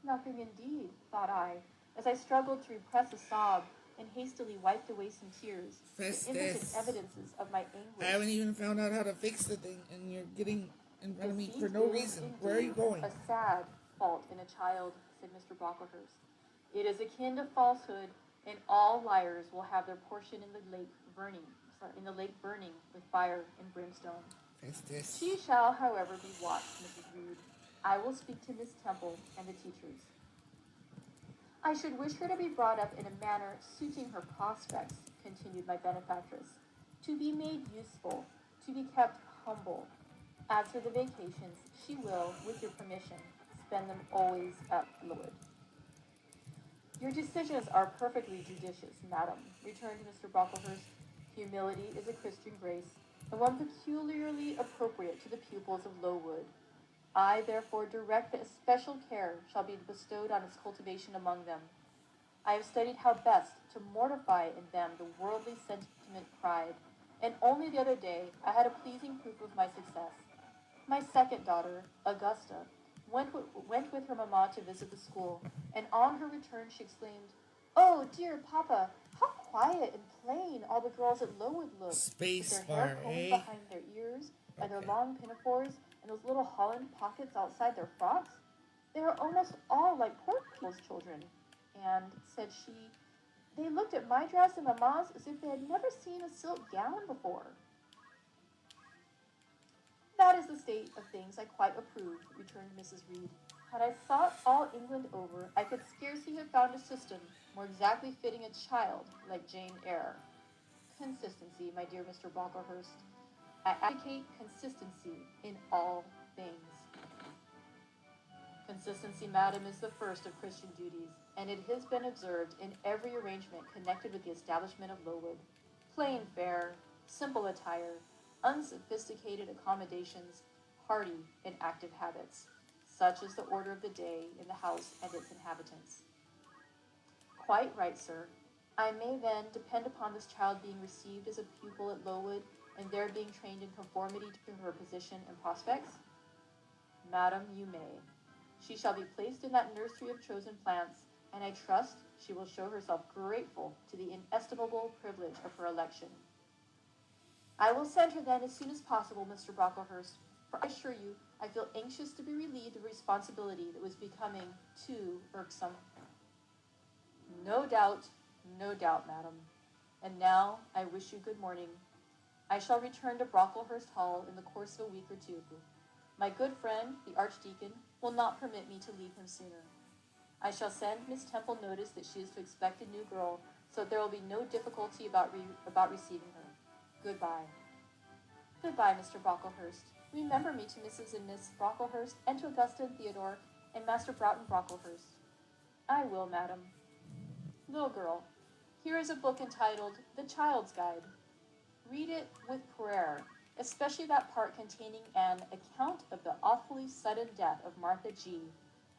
Nothing indeed, thought I, as I struggled to repress a sob and hastily wiped away some tears, the impotent Festus, evidences of my I haven't anguish. even found out how to fix the thing, and you're getting in front of me Deceit for no is, reason. Where are you indeed, going? a sad fault in a child, said Mr. Brocklehurst. It is akin to falsehood, and all liars will have their portion in the lake burning with fire and brimstone. Festus. She shall, however, be watched, Mrs. Reed. I will speak to Miss Temple and the teachers. I should wish her to be brought up in a manner suiting her prospects, continued my benefactress, to be made useful, to be kept humble. As for the vacations, she will, with your permission, spend them always at Lowood. Your decisions are perfectly judicious, madam, returned Mr. Brocklehurst. Humility is a Christian grace, and one peculiarly appropriate to the pupils of Lowood. I therefore direct that especial care shall be bestowed on its cultivation among them. I have studied how best to mortify in them the worldly sentiment pride, and only the other day I had a pleasing proof of my success. My second daughter, Augusta, went with her mamma to visit the school, and on her return she exclaimed, "Oh, dear papa, how quiet and plain all the girls at Lowood looked, with Space their hair bar, combed eh? behind their ears, and their long pinafores, and those little Holland pockets outside their frocks. They were almost all like poor people's children. And, said she, they looked at my dress and Mamma's as if they had never seen a silk gown before. That is the state of things I quite approve, returned Mrs. Reed. Had I thought all England over, I could scarcely have found a system more exactly fitting a child like Jane Eyre. Consistency, my dear Mr. Brocklehurst. I advocate consistency in all things. Consistency, madam, is the first of Christian duties, and it has been observed in every arrangement connected with the establishment of Lowood. Plain fare, simple attire, unsophisticated accommodations, hearty and active habits. Such is the order of the day in the house and its inhabitants. Quite right, sir. I may then depend upon this child being received as a pupil at Lowood, and there being trained in conformity to her position and prospects? Madam, you may. She shall be placed in that nursery of chosen plants, and I trust she will show herself grateful to the inestimable privilege of her election. I will send her then as soon as possible, Mr. Brocklehurst, for I assure you I feel anxious to be relieved of a responsibility that was becoming too irksome. No doubt, madam. And now I wish you good morning. I shall return to Brocklehurst Hall in the course of a week or two. My good friend, the Archdeacon, will not permit me to leave him sooner. I shall send Miss Temple notice that she is to expect a new girl, so that there will be no difficulty about receiving her. Goodbye. Goodbye, Mr. Brocklehurst. Remember me to Mrs. and Miss Brocklehurst, and to Augusta and Theodore, and Master Broughton Brocklehurst. I will, madam. Little girl, here is a book entitled The Child's Guide. Read it with prayer, especially that part containing an account of the awfully sudden death of Martha G.,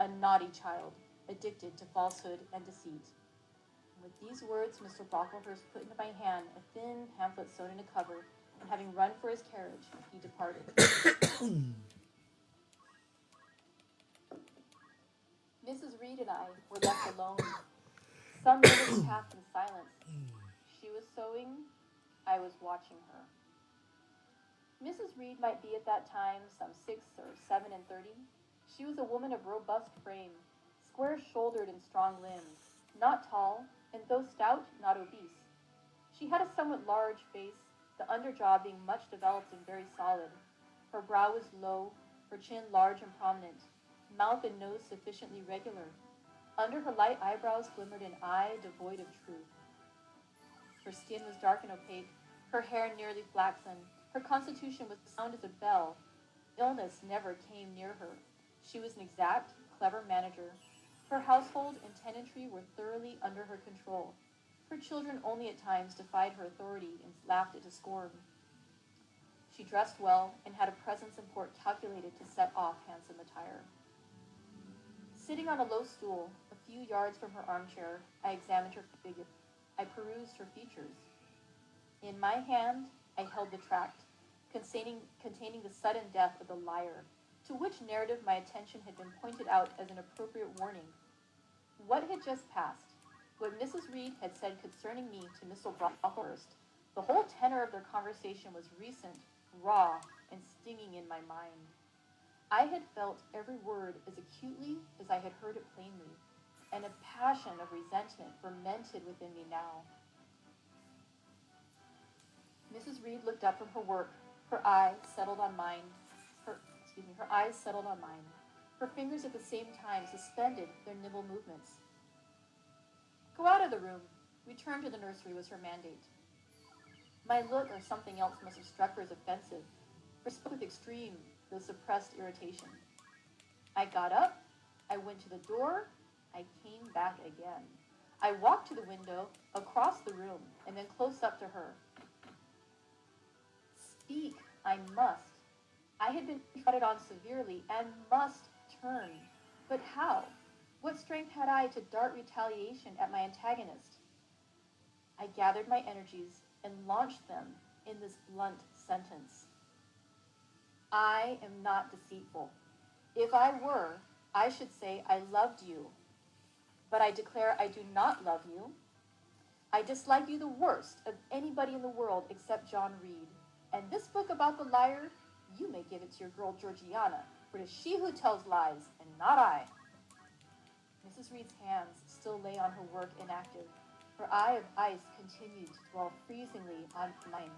a naughty child, addicted to falsehood and deceit. And with these words, Mr. Brocklehurst put into my hand a thin pamphlet sewn in a cover, and having run for his carriage, he departed. Mrs. Reed and I were left alone. Some minutes passed in silence. She was sewing. I was watching her. Mrs. Reed might be at that time some 6 or 7 and 30. She was a woman of robust frame, square-shouldered and strong limbs, not tall, and though stout, not obese. She had a somewhat large face, the underjaw being much developed and very solid. Her brow was low, her chin large and prominent, mouth and nose sufficiently regular. Under her light eyebrows glimmered an eye devoid of truth. Her skin was dark and opaque, her hair nearly flaxen. Her constitution was sound as a bell. Illness never came near her. She was an exact, clever manager. Her household and tenantry were thoroughly under her control. Her children only at times defied her authority and laughed it to scorn. She dressed well and had a presence and port calculated to set off handsome attire. Sitting on a low stool, a few yards from her armchair, I examined her figure. I perused her features. In my hand, I held the tract, containing the sudden death of the liar, to which narrative my attention had been pointed out as an appropriate warning. What had just passed? What Mrs. Reed had said concerning me to Mr. Brocklehurst, the whole tenor of their conversation was recent, raw, and stinging in my mind. I had felt every word as acutely as I had heard it plainly, and a passion of resentment fermented within me now. Mrs. Reed looked up from her work. Her eyes settled on mine. Her fingers at the same time suspended their nimble movements. Go out of the room. Return to the nursery was her mandate. My look or something else must have struck her as offensive, for she spoke with extreme, though suppressed irritation. I got up. I went to the door. I came back again. I walked to the window, across the room, and then close up to her. Speak, I must. I had been treaded on severely and must turn. But how? What strength had I to dart retaliation at my antagonist? I gathered my energies and launched them in this blunt sentence. I am not deceitful. If I were, I should say I loved you. But I declare I do not love you. I dislike you the worst of anybody in the world except John Reed. And this book about the liar, you may give it to your girl Georgiana, for it is she who tells lies, and not I. Mrs. Reed's hands still lay on her work inactive. Her eye of ice continued to dwell freezingly on mine.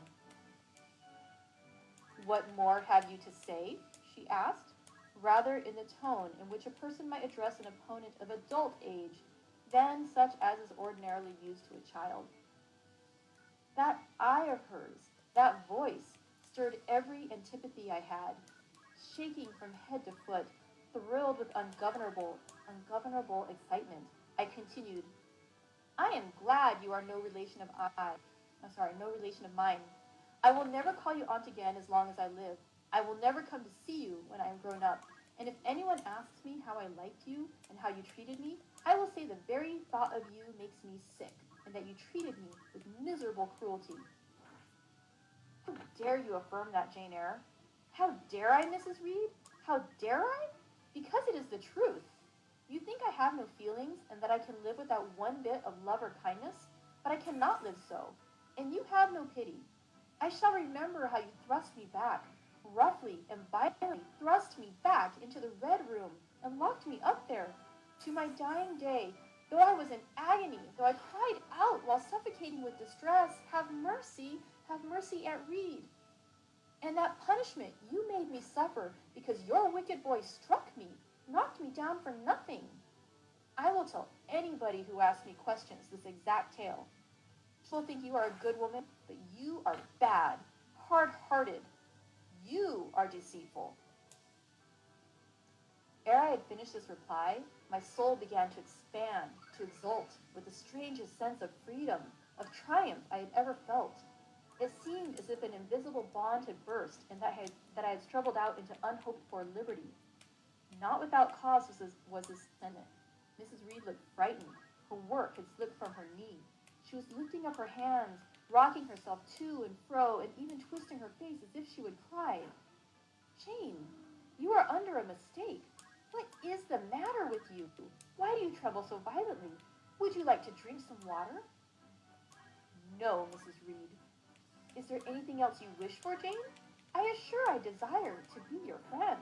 What more have you to say? She asked, rather in the tone in which a person might address an opponent of adult age than such as is ordinarily used to a child. That eye of hers, that voice, stirred every antipathy I had. Shaking from head to foot, thrilled with ungovernable excitement, I continued, I am glad you are no relation of no relation of mine. I will never call you aunt again as long as I live. I will never come to see you when I am grown up. And if anyone asks me how I liked you and how you treated me, I will say the very thought of you makes me sick, and that you treated me with miserable cruelty. How dare you affirm that, Jane Eyre? How dare I, Mrs. Reed? How dare I? Because it is the truth. You think I have no feelings, and that I can live without one bit of love or kindness, but I cannot live so, and you have no pity. I shall remember how you thrust me back, roughly and violently thrust me back into the red room, and locked me up there. To my dying day, though I was in agony, though I cried out while suffocating with distress, have mercy, Aunt Reed. And that punishment you made me suffer because your wicked boy struck me, knocked me down for nothing. I will tell anybody who asks me questions this exact tale. People think you are a good woman, but you are bad, hard-hearted. You are deceitful. Ere I had finished this reply, my soul began to expand, to exult, with the strangest sense of freedom, of triumph I had ever felt. It seemed as if an invisible bond had burst, and that I had struggled out into unhoped-for liberty. Not without cause was this sentiment. Mrs. Reed looked frightened. Her work had slipped from her knee. She was lifting up her hands, rocking herself to and fro, and even twisting her face as if she would cry. Jane, you are under a mistake. What is the matter with you? Why do you tremble so violently? Would you like to drink some water? No, Mrs. Reed. Is there anything else you wish for, Jane? I assure I desire to be your friend.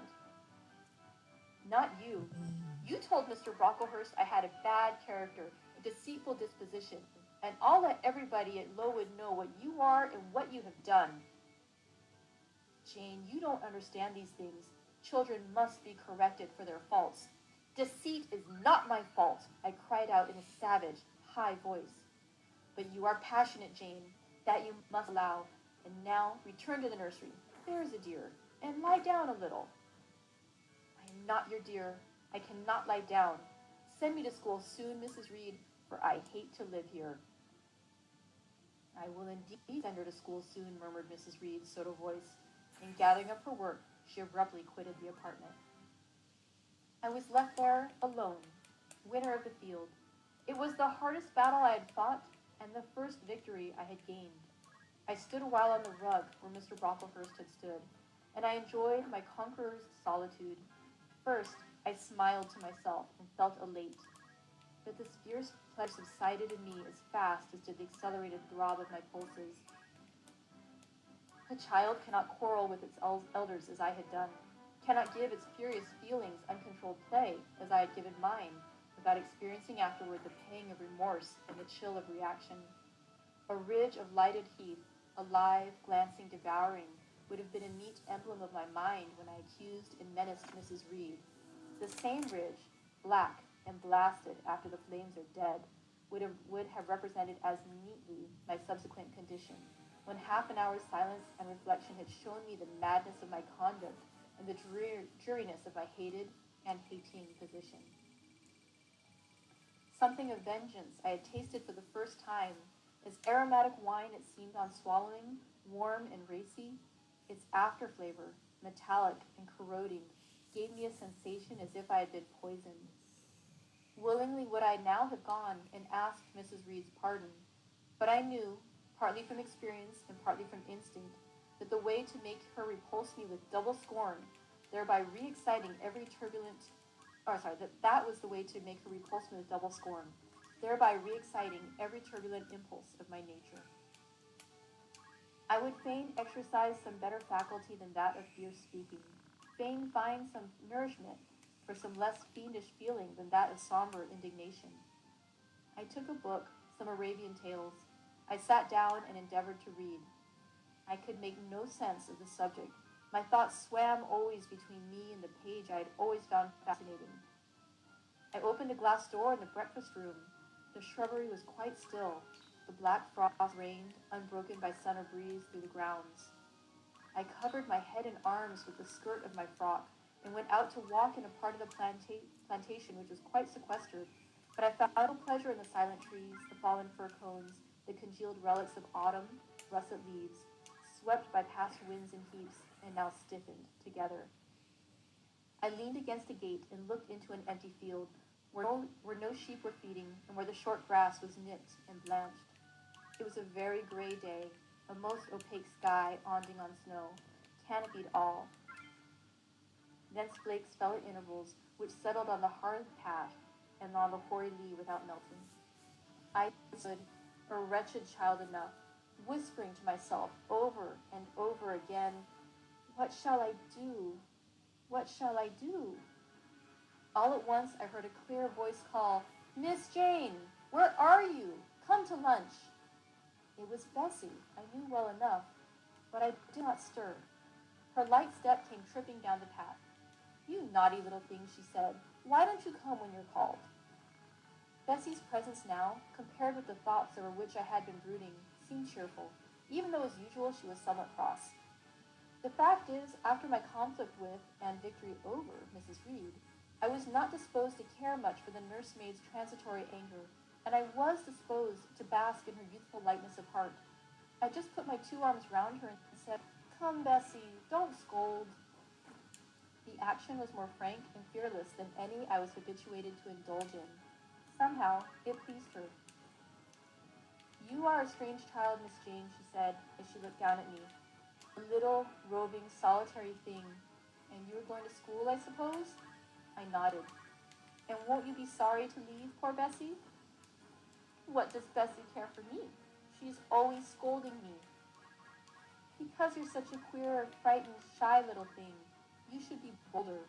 Not you. You told Mr. Brocklehurst I had a bad character, a deceitful disposition, and I'll let everybody at Lowood know what you are and what you have done. Jane, you don't understand these things. Children must be corrected for their faults. Deceit is not my fault, I cried out in a savage, high voice. But you are passionate, Jane. That you must allow. And now return to the nursery. There's a dear, and lie down a little. I am not your dear. I cannot lie down. Send me to school soon, Mrs. Reed, for I hate to live here. I will indeed send her to school soon, murmured Mrs. Reed's sotto voice, and gathering up her work, she abruptly quitted the apartment. I was left there alone, winner of the field. It was the hardest battle I had fought, and the first victory I had gained. I stood a while on the rug where Mr. Brocklehurst had stood, and I enjoyed my conqueror's solitude. First, I smiled to myself and felt elate, but this fierce pleasure subsided in me as fast as did the accelerated throb of my pulses. A child cannot quarrel with its elders as I had done, cannot give its furious feelings uncontrolled play as I had given mine, without experiencing afterward the pang of remorse and the chill of reaction. A ridge of lighted heath, alive, glancing, devouring, would have been a neat emblem of my mind when I accused and menaced Mrs. Reed. The same ridge, black and blasted after the flames are dead, would have represented as neatly my subsequent condition, when half an hour's silence and reflection had shown me the madness of my conduct and the dreariness of my hated and hating position. Something of vengeance I had tasted for the first time, as aromatic wine it seemed on swallowing, warm and racy. Its after flavor, metallic and corroding, gave me a sensation as if I had been poisoned. Willingly would I now have gone and asked Mrs. Reed's pardon, but I knew, partly from experience and partly from instinct, that the way to make her repulse me with double scorn, thereby re-exciting every that was the way to make her repulse me with double scorn, thereby re-exciting every turbulent impulse of my nature. I would fain exercise some better faculty than that of fierce speaking, fain find some nourishment for some less fiendish feeling than that of somber indignation. I took a book, some Arabian tales. I sat down and endeavored to read. I could make no sense of the subject. My thoughts swam always between me and the page I had always found fascinating. I opened a glass door in the breakfast room. The shrubbery was quite still. The black frost reigned, unbroken by sun or breeze, through the grounds. I covered my head and arms with the skirt of my frock and went out to walk in a part of the plantation which was quite sequestered, but I found no pleasure in the silent trees, the fallen fir cones, the congealed relics of autumn, russet leaves, swept by past winds in heaps and now stiffened together. I leaned against a gate and looked into an empty field where no sheep were feeding and where the short grass was nipped and blanched. It was a very gray day, a most opaque sky onding on snow, canopied all. Dense flakes fell at intervals, which settled on the hard path and on the hoary lea without melting. I stood, a wretched child enough, whispering to myself over and over again, "What shall I do? What shall I do?" All at once I heard a clear voice call, "Miss Jane, where are you? Come to lunch." It was Bessie, I knew well enough, but I did not stir. Her light step came tripping down the path. "You naughty little thing," she said. "Why don't you come when you're called?" Bessie's presence now, compared with the thoughts over which I had been brooding, seemed cheerful, even though as usual she was somewhat cross. The fact is, after my conflict with, and victory over, Mrs. Reed, I was not disposed to care much for the nursemaid's transitory anger, and I was disposed to bask in her youthful lightness of heart. I just put my 2 arms round her and said, "Come, Bessie, don't scold." The action was more frank and fearless than any I was habituated to indulge in. Somehow, it pleased her. "You are a strange child, Miss Jane," she said, as she looked down at me. "A little, roving, solitary thing. And you are going to school, I suppose?" I nodded. "And won't you be sorry to leave poor Bessie?" "What does Bessie care for me? She is always scolding me." "Because you're such a queer, frightened, shy little thing. You should be bolder."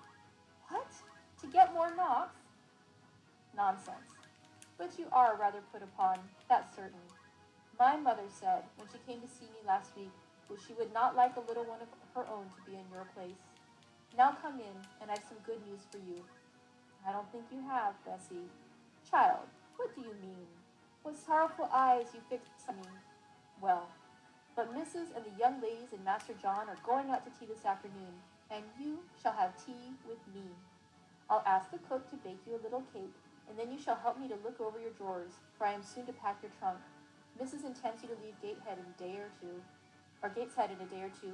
"What? To get more knocks?" "Nonsense. But you are rather put upon, that's certain. My mother said, when she came to see me last week, that she would not like a little one of her own to be in your place. Now come in, and I've some good news for you." "I don't think you have, Bessie." "Child, what do you mean? What sorrowful eyes you fix on me. Well, but Mrs. and the young ladies and Master John are going out to tea this afternoon, and you shall have tea with me. I'll ask the cook to bake you a little cake, and then you shall help me to look over your drawers, for I am soon to pack your trunk. Mrs. intends you to leave Gateshead in a day or two,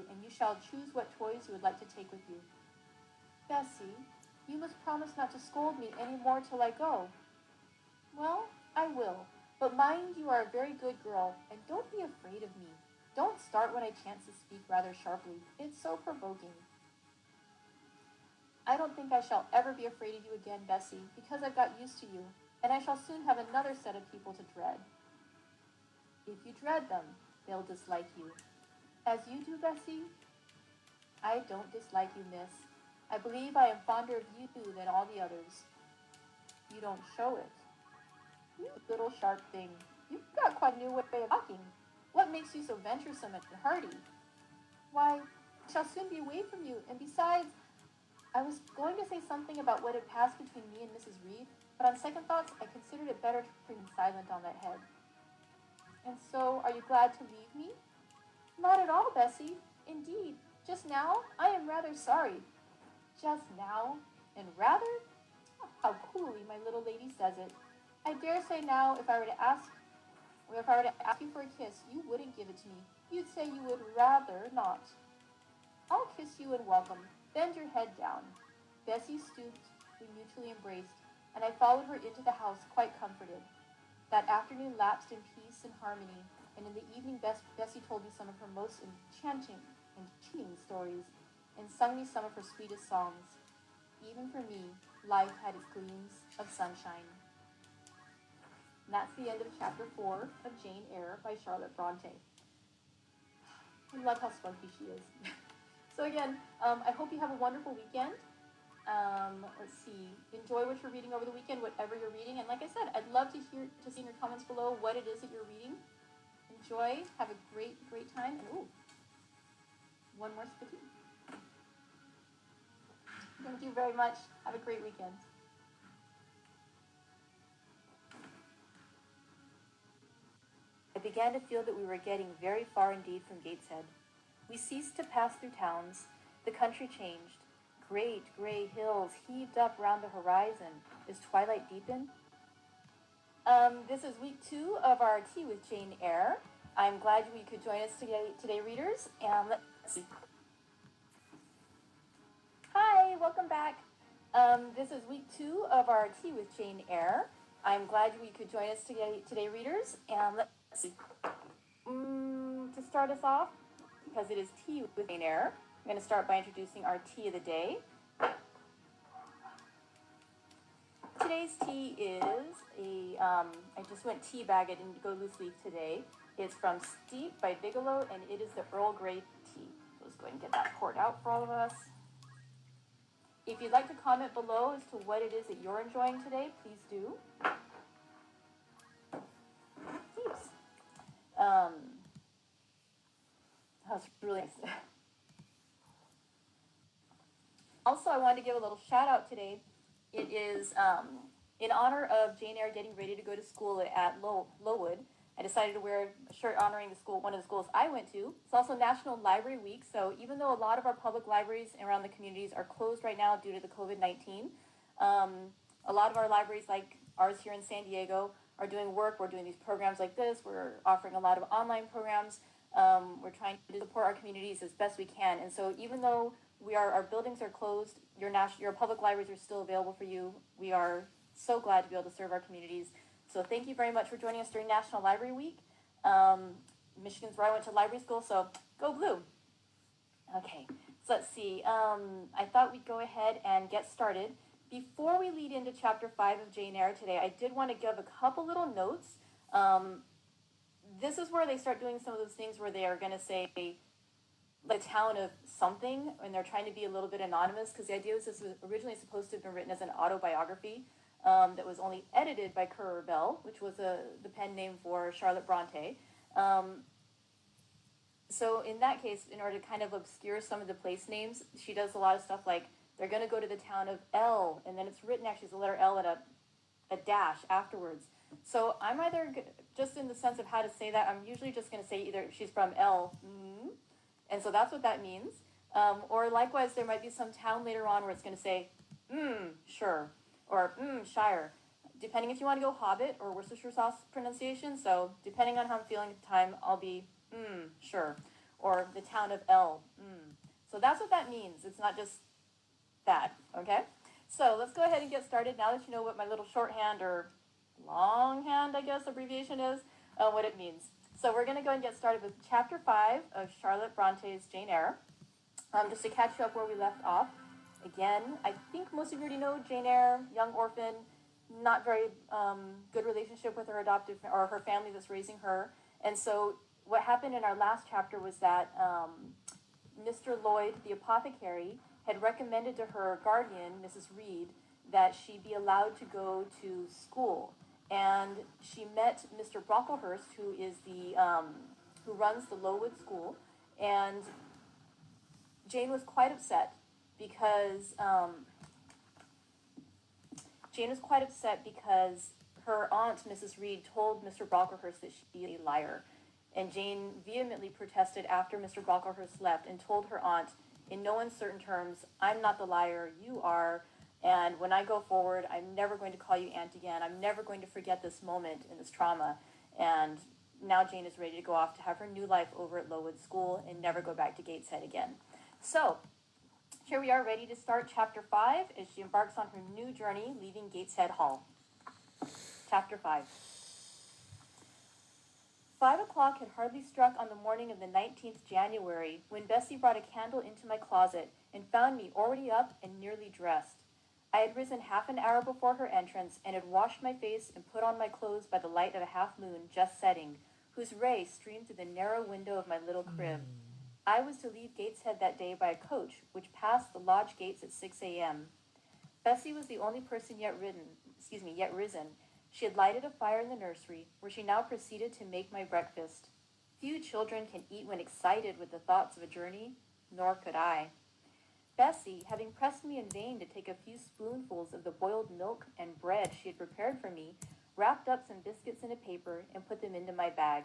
and you shall choose what toys you would like to take with you." "Bessie, you must promise not to scold me any more till I go." "Well, I will, but mind you are a very good girl, and don't be afraid of me. Don't start when I chance to speak rather sharply. It's so provoking." "I don't think I shall ever be afraid of you again, Bessie, because I've got used to you, and I shall soon have another set of people to dread." "If you dread them, they'll dislike you." "As you do, Bessie?" "I don't dislike you, miss. I believe I am fonder of you than all the others." "You don't show it." "You little sharp thing. You've got quite a new way of talking. What makes you so venturesome and hearty?" "Why, I shall soon be away from you, and besides, I was going to say something about what had passed between me and Mrs. Reed, but on second thoughts I considered it better to remain silent on that head." "And so, are you glad to leave me?" "Not at all, Bessie. Indeed, just now I am rather sorry." "Just now? And rather? How coolly my little lady says it. I dare say now if I were to ask you for a kiss, you wouldn't give it to me. You'd say you would rather not." "I'll kiss you and welcome. Bend your head down." Bessie stooped, we mutually embraced, and I followed her into the house quite comforted. That afternoon lapsed in peace and harmony, and in the evening Bessie told me some of her most enchanting stories, and sung me some of her sweetest songs. Even for me, life had its gleams of sunshine. And that's the end of chapter 4 of Jane Eyre by Charlotte Bronte. I love how spunky she is. So again, I hope you have a wonderful weekend. Let's see. Enjoy what you're reading over the weekend, whatever you're reading. And like I said, I'd love to see in your comments below what it is that you're reading. Enjoy. Have a great, great time. And ooh, one more spitty. Thank you very much. Have a great weekend. I began to feel that we were getting very far indeed from Gateshead. We ceased to pass through towns. The country changed. Great gray hills heaved up round the horizon as twilight deepened. This is week 2 of our Tea with Jane Eyre. I'm glad you could join us today, readers. And let's see. Hi, welcome back. This is week 2 of our Tea with Jane Eyre. I'm glad you could join us today, readers. And let's see. To start us off, because it is Tea with Jane Eyre, I'm going to start by introducing our tea of the day. Today's tea is I just went tea bag, I didn't go loose leaf today. It's from Steep by Bigelow, and it is the Earl Grey tea. So let's go ahead and get that poured out for all of us. If you'd like to comment below as to what it is that you're enjoying today, please do. Thanks. That's really nice. Also, I wanted to give a little shout out today. It is in honor of Jane Eyre getting ready to go to school at Lowood. I decided to wear a shirt honoring one of the schools I went to. It's also National Library Week, so even though a lot of our public libraries around the communities are closed right now due to the COVID-19, a lot of our libraries, like ours here in San Diego, are doing work. We're doing these programs like this. We're offering a lot of online programs. We're trying to support our communities as best we can. And so even though our buildings are closed, your public libraries are still available for you. We are so glad to be able to serve our communities. So thank you very much for joining us during National Library Week. Michigan's where I went to library school, so go blue. Okay, so let's see. I thought we'd go ahead and get started. Before we lead into chapter 5 of Jane Eyre today, I did want to give a couple little notes. This is where they start doing some of those things where they are going to say the town of something, and they're trying to be a little bit anonymous, because the idea was this was originally supposed to have been written as an autobiography that was only edited by Currer Bell, which was the pen name for Charlotte Bronte. So in that case, in order to kind of obscure some of the place names, she does a lot of stuff like they're going to go to the town of L, and then it's written actually as the letter L and a dash afterwards. So I'm either, just in the sense of how to say that, I'm usually just going to say either she's from L, and so that's what that means. Or likewise, there might be some town later on where it's going to say, sure, or shire, depending if you want to go Hobbit or Worcestershire sauce pronunciation. So depending on how I'm feeling at the time, I'll be, sure, or the town of L, So that's what that means. It's not just that, okay? So let's go ahead and get started now that you know what my little shorthand or longhand, I guess, abbreviation is, what it means. So we're going to go and get started with chapter 5 of Charlotte Bronte's Jane Eyre. Just to catch you up where we left off. Again, I think most of you already know Jane Eyre, young orphan, not very good relationship with her adoptive or her family that's raising her. And so what happened in our last chapter was that Mr. Lloyd, the apothecary, had recommended to her guardian, Mrs. Reed, that she be allowed to go to school. And she met Mr. Brocklehurst, who is who runs the Lowood School, and Jane was quite upset because her aunt, Mrs. Reed, told Mr. Brocklehurst that she was a liar. And Jane vehemently protested after Mr. Brocklehurst left and told her aunt, in no uncertain terms, I'm not the liar, you are, and when I go forward, I'm never going to call you aunt again. I'm never going to forget this moment and this trauma. And now Jane is ready to go off to have her new life over at Lowood School and never go back to Gateshead again. So here we are ready to start chapter 5 as she embarks on her new journey leaving Gateshead Hall. Chapter 5. 5 o'clock had hardly struck on the morning of the 19th January when Bessie brought a candle into my closet and found me already up and nearly dressed. I had risen half an hour before her entrance and had washed my face and put on my clothes by the light of a half moon just setting, whose ray streamed through the narrow window of my little crib. I was to leave Gateshead that day by a coach, which passed the lodge gates at 6 a.m. Bessie was the only person yet risen. She had lighted a fire in the nursery, where she now proceeded to make my breakfast. Few children can eat when excited with the thoughts of a journey, nor could I. Bessie, having pressed me in vain to take a few spoonfuls of the boiled milk and bread she had prepared for me, wrapped up some biscuits in a paper and put them into my bag.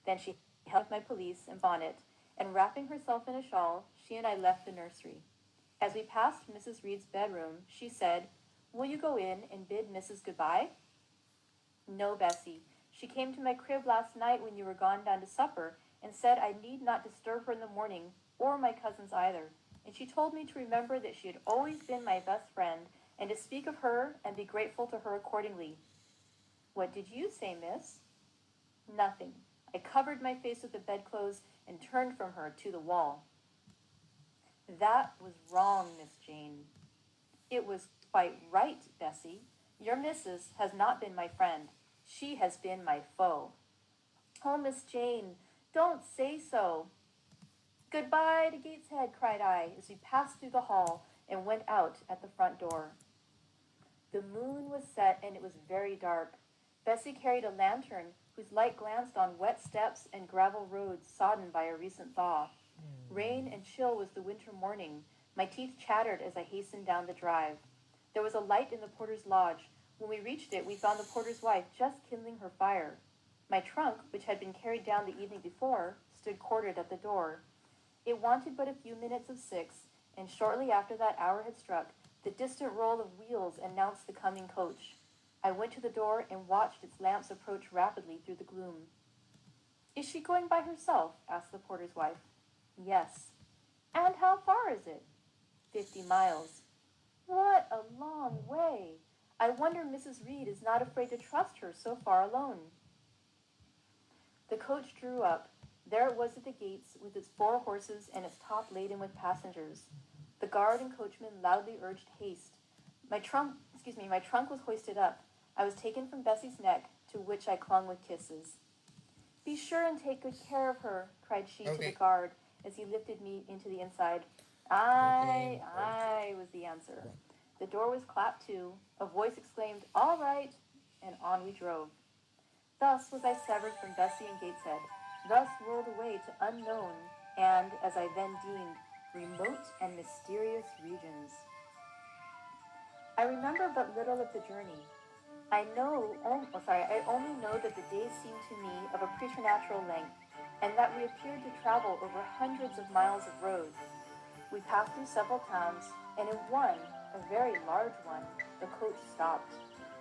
Then she held my pelisse and bonnet, and wrapping herself in a shawl, she and I left the nursery. As we passed Mrs. Reed's bedroom, she said, "Will you go in and bid Mrs. goodbye?" "No, Bessie. She came to my crib last night when you were gone down to supper, and said I need not disturb her in the morning, or my cousins either. And she told me to remember that she had always been my best friend, and to speak of her and be grateful to her accordingly." "What did you say, miss?" "Nothing. I covered my face with the bedclothes and turned from her to the wall." "That was wrong, Miss Jane." "It was quite right, Bessie. Your missus has not been my friend. She has been my foe." "Oh, Miss Jane, don't say so." "Goodbye to Gateshead," cried I, as we passed through the hall and went out at the front door. The moon was set, and it was very dark. Bessie carried a lantern, whose light glanced on wet steps and gravel roads sodden by a recent thaw. Rain and chill was the winter morning. My teeth chattered as I hastened down the drive. There was a light in the porter's lodge. When we reached it, we found the porter's wife just kindling her fire. My trunk, which had been carried down the evening before, stood quartered at the door. It wanted but a few minutes of 6, and shortly after that hour had struck, the distant roll of wheels announced the coming coach. I went to the door and watched its lamps approach rapidly through the gloom. "Is she going by herself?" asked the porter's wife. "Yes." "And how far is it?" 50 miles. "What a long way! I wonder Mrs. Reed is not afraid to trust her so far alone." The coach drew up. There it was at the gates, with its 4 horses and its top laden with passengers. The guard and coachman loudly urged haste. My trunk was hoisted up. I was taken from Bessie's neck, to which I clung with kisses. "Be sure and take good care of her," cried she to the guard, as he lifted me into the inside. Aye, was the answer. The door was clapped to. A voice exclaimed, "All right," and on we drove. Thus was I severed from Bessie and Gateshead, thus whirled away to unknown and, as I then deemed, remote and mysterious regions. I remember but little of the journey. I only know that the days seemed to me of a preternatural length, and that we appeared to travel over hundreds of miles of road. We passed through several towns, and in one, a very large one, the coach stopped.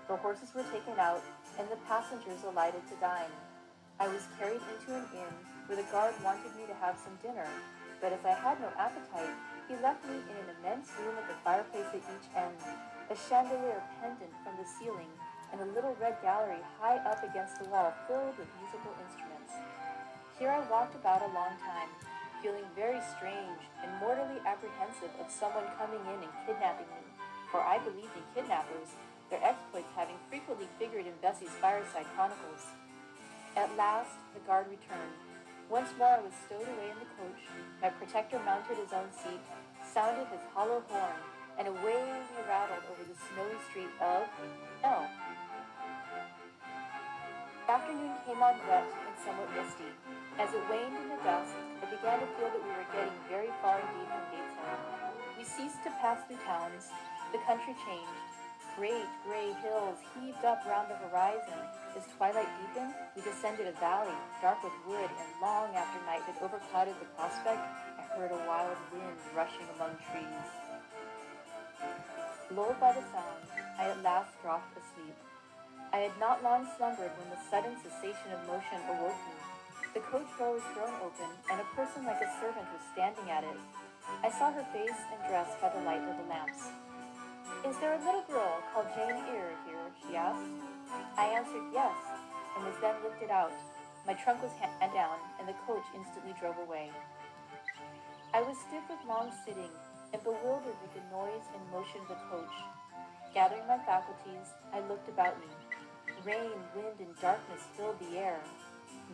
The horses were taken out, and the passengers alighted to dine. I was carried into an inn, where the guard wanted me to have some dinner, but as I had no appetite, he left me in an immense room with a fireplace at each end, a chandelier pendant from the ceiling, and a little red gallery high up against the wall filled with musical instruments. Here I walked about a long time, feeling very strange and mortally apprehensive of someone coming in and kidnapping me, for I believed in kidnappers, their exploits having frequently figured in Bessie's fireside chronicles. At last, the guard returned. Once more I was stowed away in the coach. My protector mounted his own seat, sounded his hollow horn, and away we rattled over the snowy street of L. Afternoon came on wet and somewhat misty. As it waned into dusk, I began to feel that we were getting very far indeed from Gateshead. We ceased to pass through towns. The country changed. Great gray hills heaved up round the horizon. As twilight deepened, we descended a valley, dark with wood, and long after night had overclouded the prospect, I heard a wild wind rushing among trees. Lulled by the sound, I at last dropped asleep. I had not long slumbered when the sudden cessation of motion awoke me. The coach door was thrown open, and a person like a servant was standing at it. I saw her face and dress by the light of the lamps. "Is there a little girl called Jane Eyre here?" she asked. I answered yes, and was then lifted out. My trunk was handed down, and the coach instantly drove away. I was stiff with long sitting, and bewildered with the noise and motion of the coach. Gathering my faculties, I looked about me. Rain, wind, and darkness filled the air.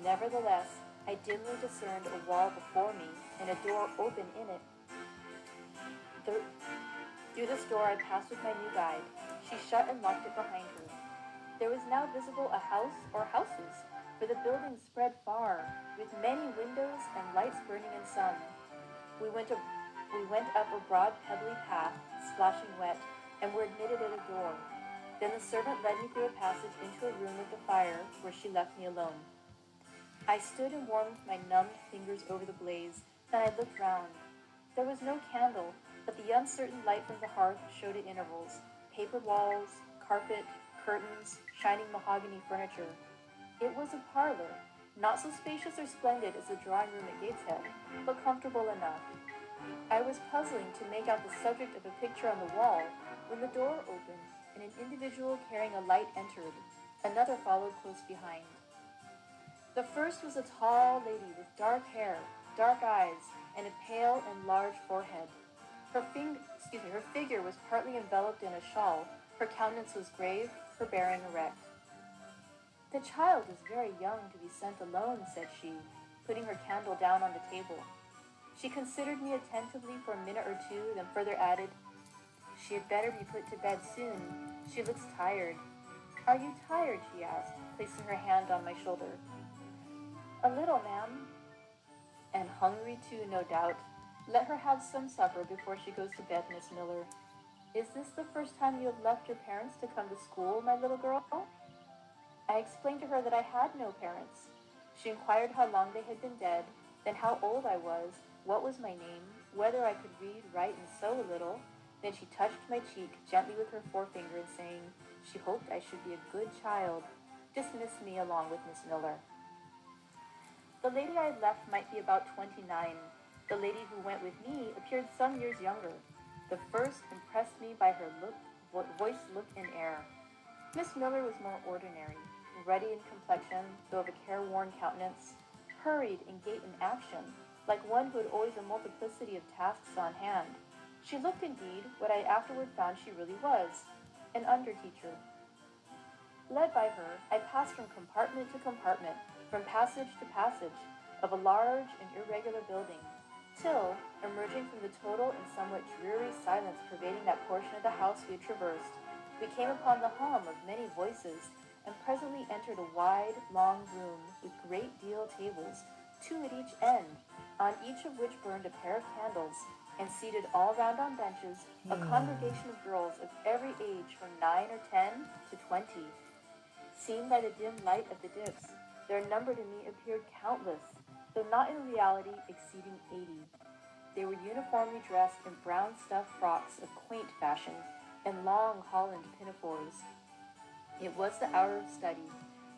Nevertheless, I dimly discerned a wall before me and a door open in it. Through this door I passed with my new guide. She shut and locked it behind her. There was now visible a house or houses, for the buildings spread far, with many windows and lights burning in some. We went up a broad pebbly path, splashing wet, and were admitted at a door. Then the servant led me through a passage into a room with a fire, where she left me alone. I stood and warmed my numbed fingers over the blaze, then I looked round. There was no candle, but the uncertain light from the hearth showed at intervals, papered walls, carpet, curtains, shining mahogany furniture. It was a parlor, not so spacious or splendid as the drawing room at Gateshead, but comfortable enough. I was puzzling to make out the subject of a picture on the wall when the door opened and an individual carrying a light entered. Another followed close behind. The first was a tall lady with dark hair, dark eyes, and a pale and large forehead. Her figure was partly enveloped in a shawl. Her countenance was grave, her bearing erect. "The child is very young to be sent alone," said she, putting her candle down on the table. She considered me attentively for a minute or two, then further added, "She had better be put to bed soon. She looks tired." "Are you tired?" she asked, placing her hand on my shoulder. "A little, ma'am." "And hungry too, no doubt. Let her have some supper before she goes to bed, Miss Miller. Is this the first time you have left your parents to come to school, my little girl?" I explained to her that I had no parents. She inquired how long they had been dead, then how old I was, what was my name, whether I could read, write, and sew a little. Then she touched my cheek gently with her forefinger and saying she hoped I should be a good child, dismissed me along with Miss Miller. The lady I had left might be about 29. The lady who went with me appeared some years younger. The first impressed me by her voice, look, and air. Miss Miller was more ordinary, ruddy in complexion, though of a careworn countenance, hurried in gait and action, like one who had always a multiplicity of tasks on hand. She looked indeed what I afterward found she really was, an under-teacher. Led by her, I passed from compartment to compartment, from passage to passage, of a large and irregular building, till, emerging from the total and somewhat dreary silence pervading that portion of the house we had traversed, we came upon the hum of many voices, and presently entered a wide, long room with great deal tables, two at each end, on each of which burned a pair of candles, and seated all round on benches, a congregation of girls of every age from 9 or 10 to 20. Seen by the dim light of the dips, their number to me appeared countless, though not in reality exceeding 80. They were uniformly dressed in brown stuff frocks of quaint fashion, and long holland pinafores. It was the hour of study.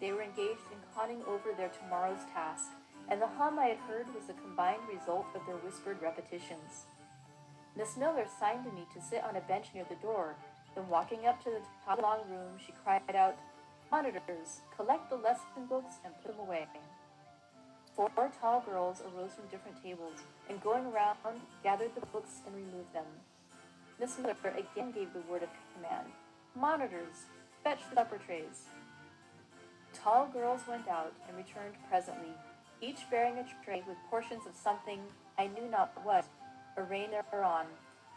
They were engaged in conning over their tomorrow's task, and the hum I had heard was the combined result of their whispered repetitions. Miss Miller signed to me to sit on a bench near the door. Then walking up to the top of the long room, she cried out, "Monitors, collect the lesson books and put them away." 4 tall girls arose from different tables, and going around, gathered the books and removed them. Miss Miller again gave the word of command, "Monitors, fetch the supper trays." Tall girls went out and returned presently, each bearing a tray with portions of something, I knew not what, arranged thereon,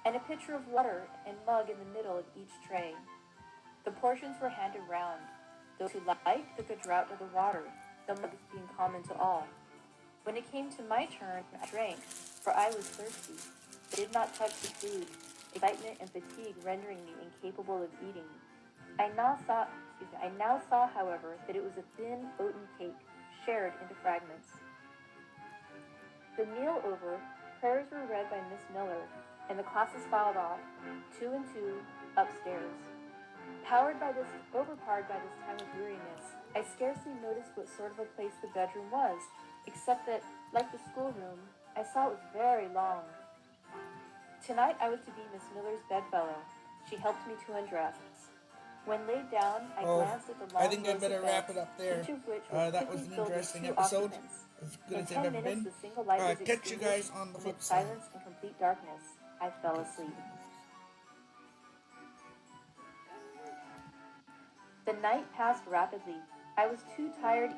and a pitcher of water and mug in the middle of each tray. The portions were handed round. Those who liked took a draught of the water, the mug being common to all. When it came to my turn, I drank, for I was thirsty. I did not touch the food, excitement and fatigue rendering me incapable of eating. I now saw, however, that it was a thin oaten cake, shared into fragments. The meal over, prayers were read by Miss Miller, and the classes filed off, 2 and 2, upstairs. Overpowered by this time of weariness, I scarcely noticed what sort of a place the bedroom was, except that, like the schoolroom, I saw it was very long. Tonight I was to be Miss Miller's bedfellow. She helped me to undress. When laid down, I glanced at the long I think I better wrap it up there. each of which was That was an filled with interesting 2 episode. occupants. As good In as they've 10 ever minutes, been. the single light was Catch you guys extinguished. on the Amid flip side. silence and complete darkness, I fell asleep. night passed rapidly. I was too tired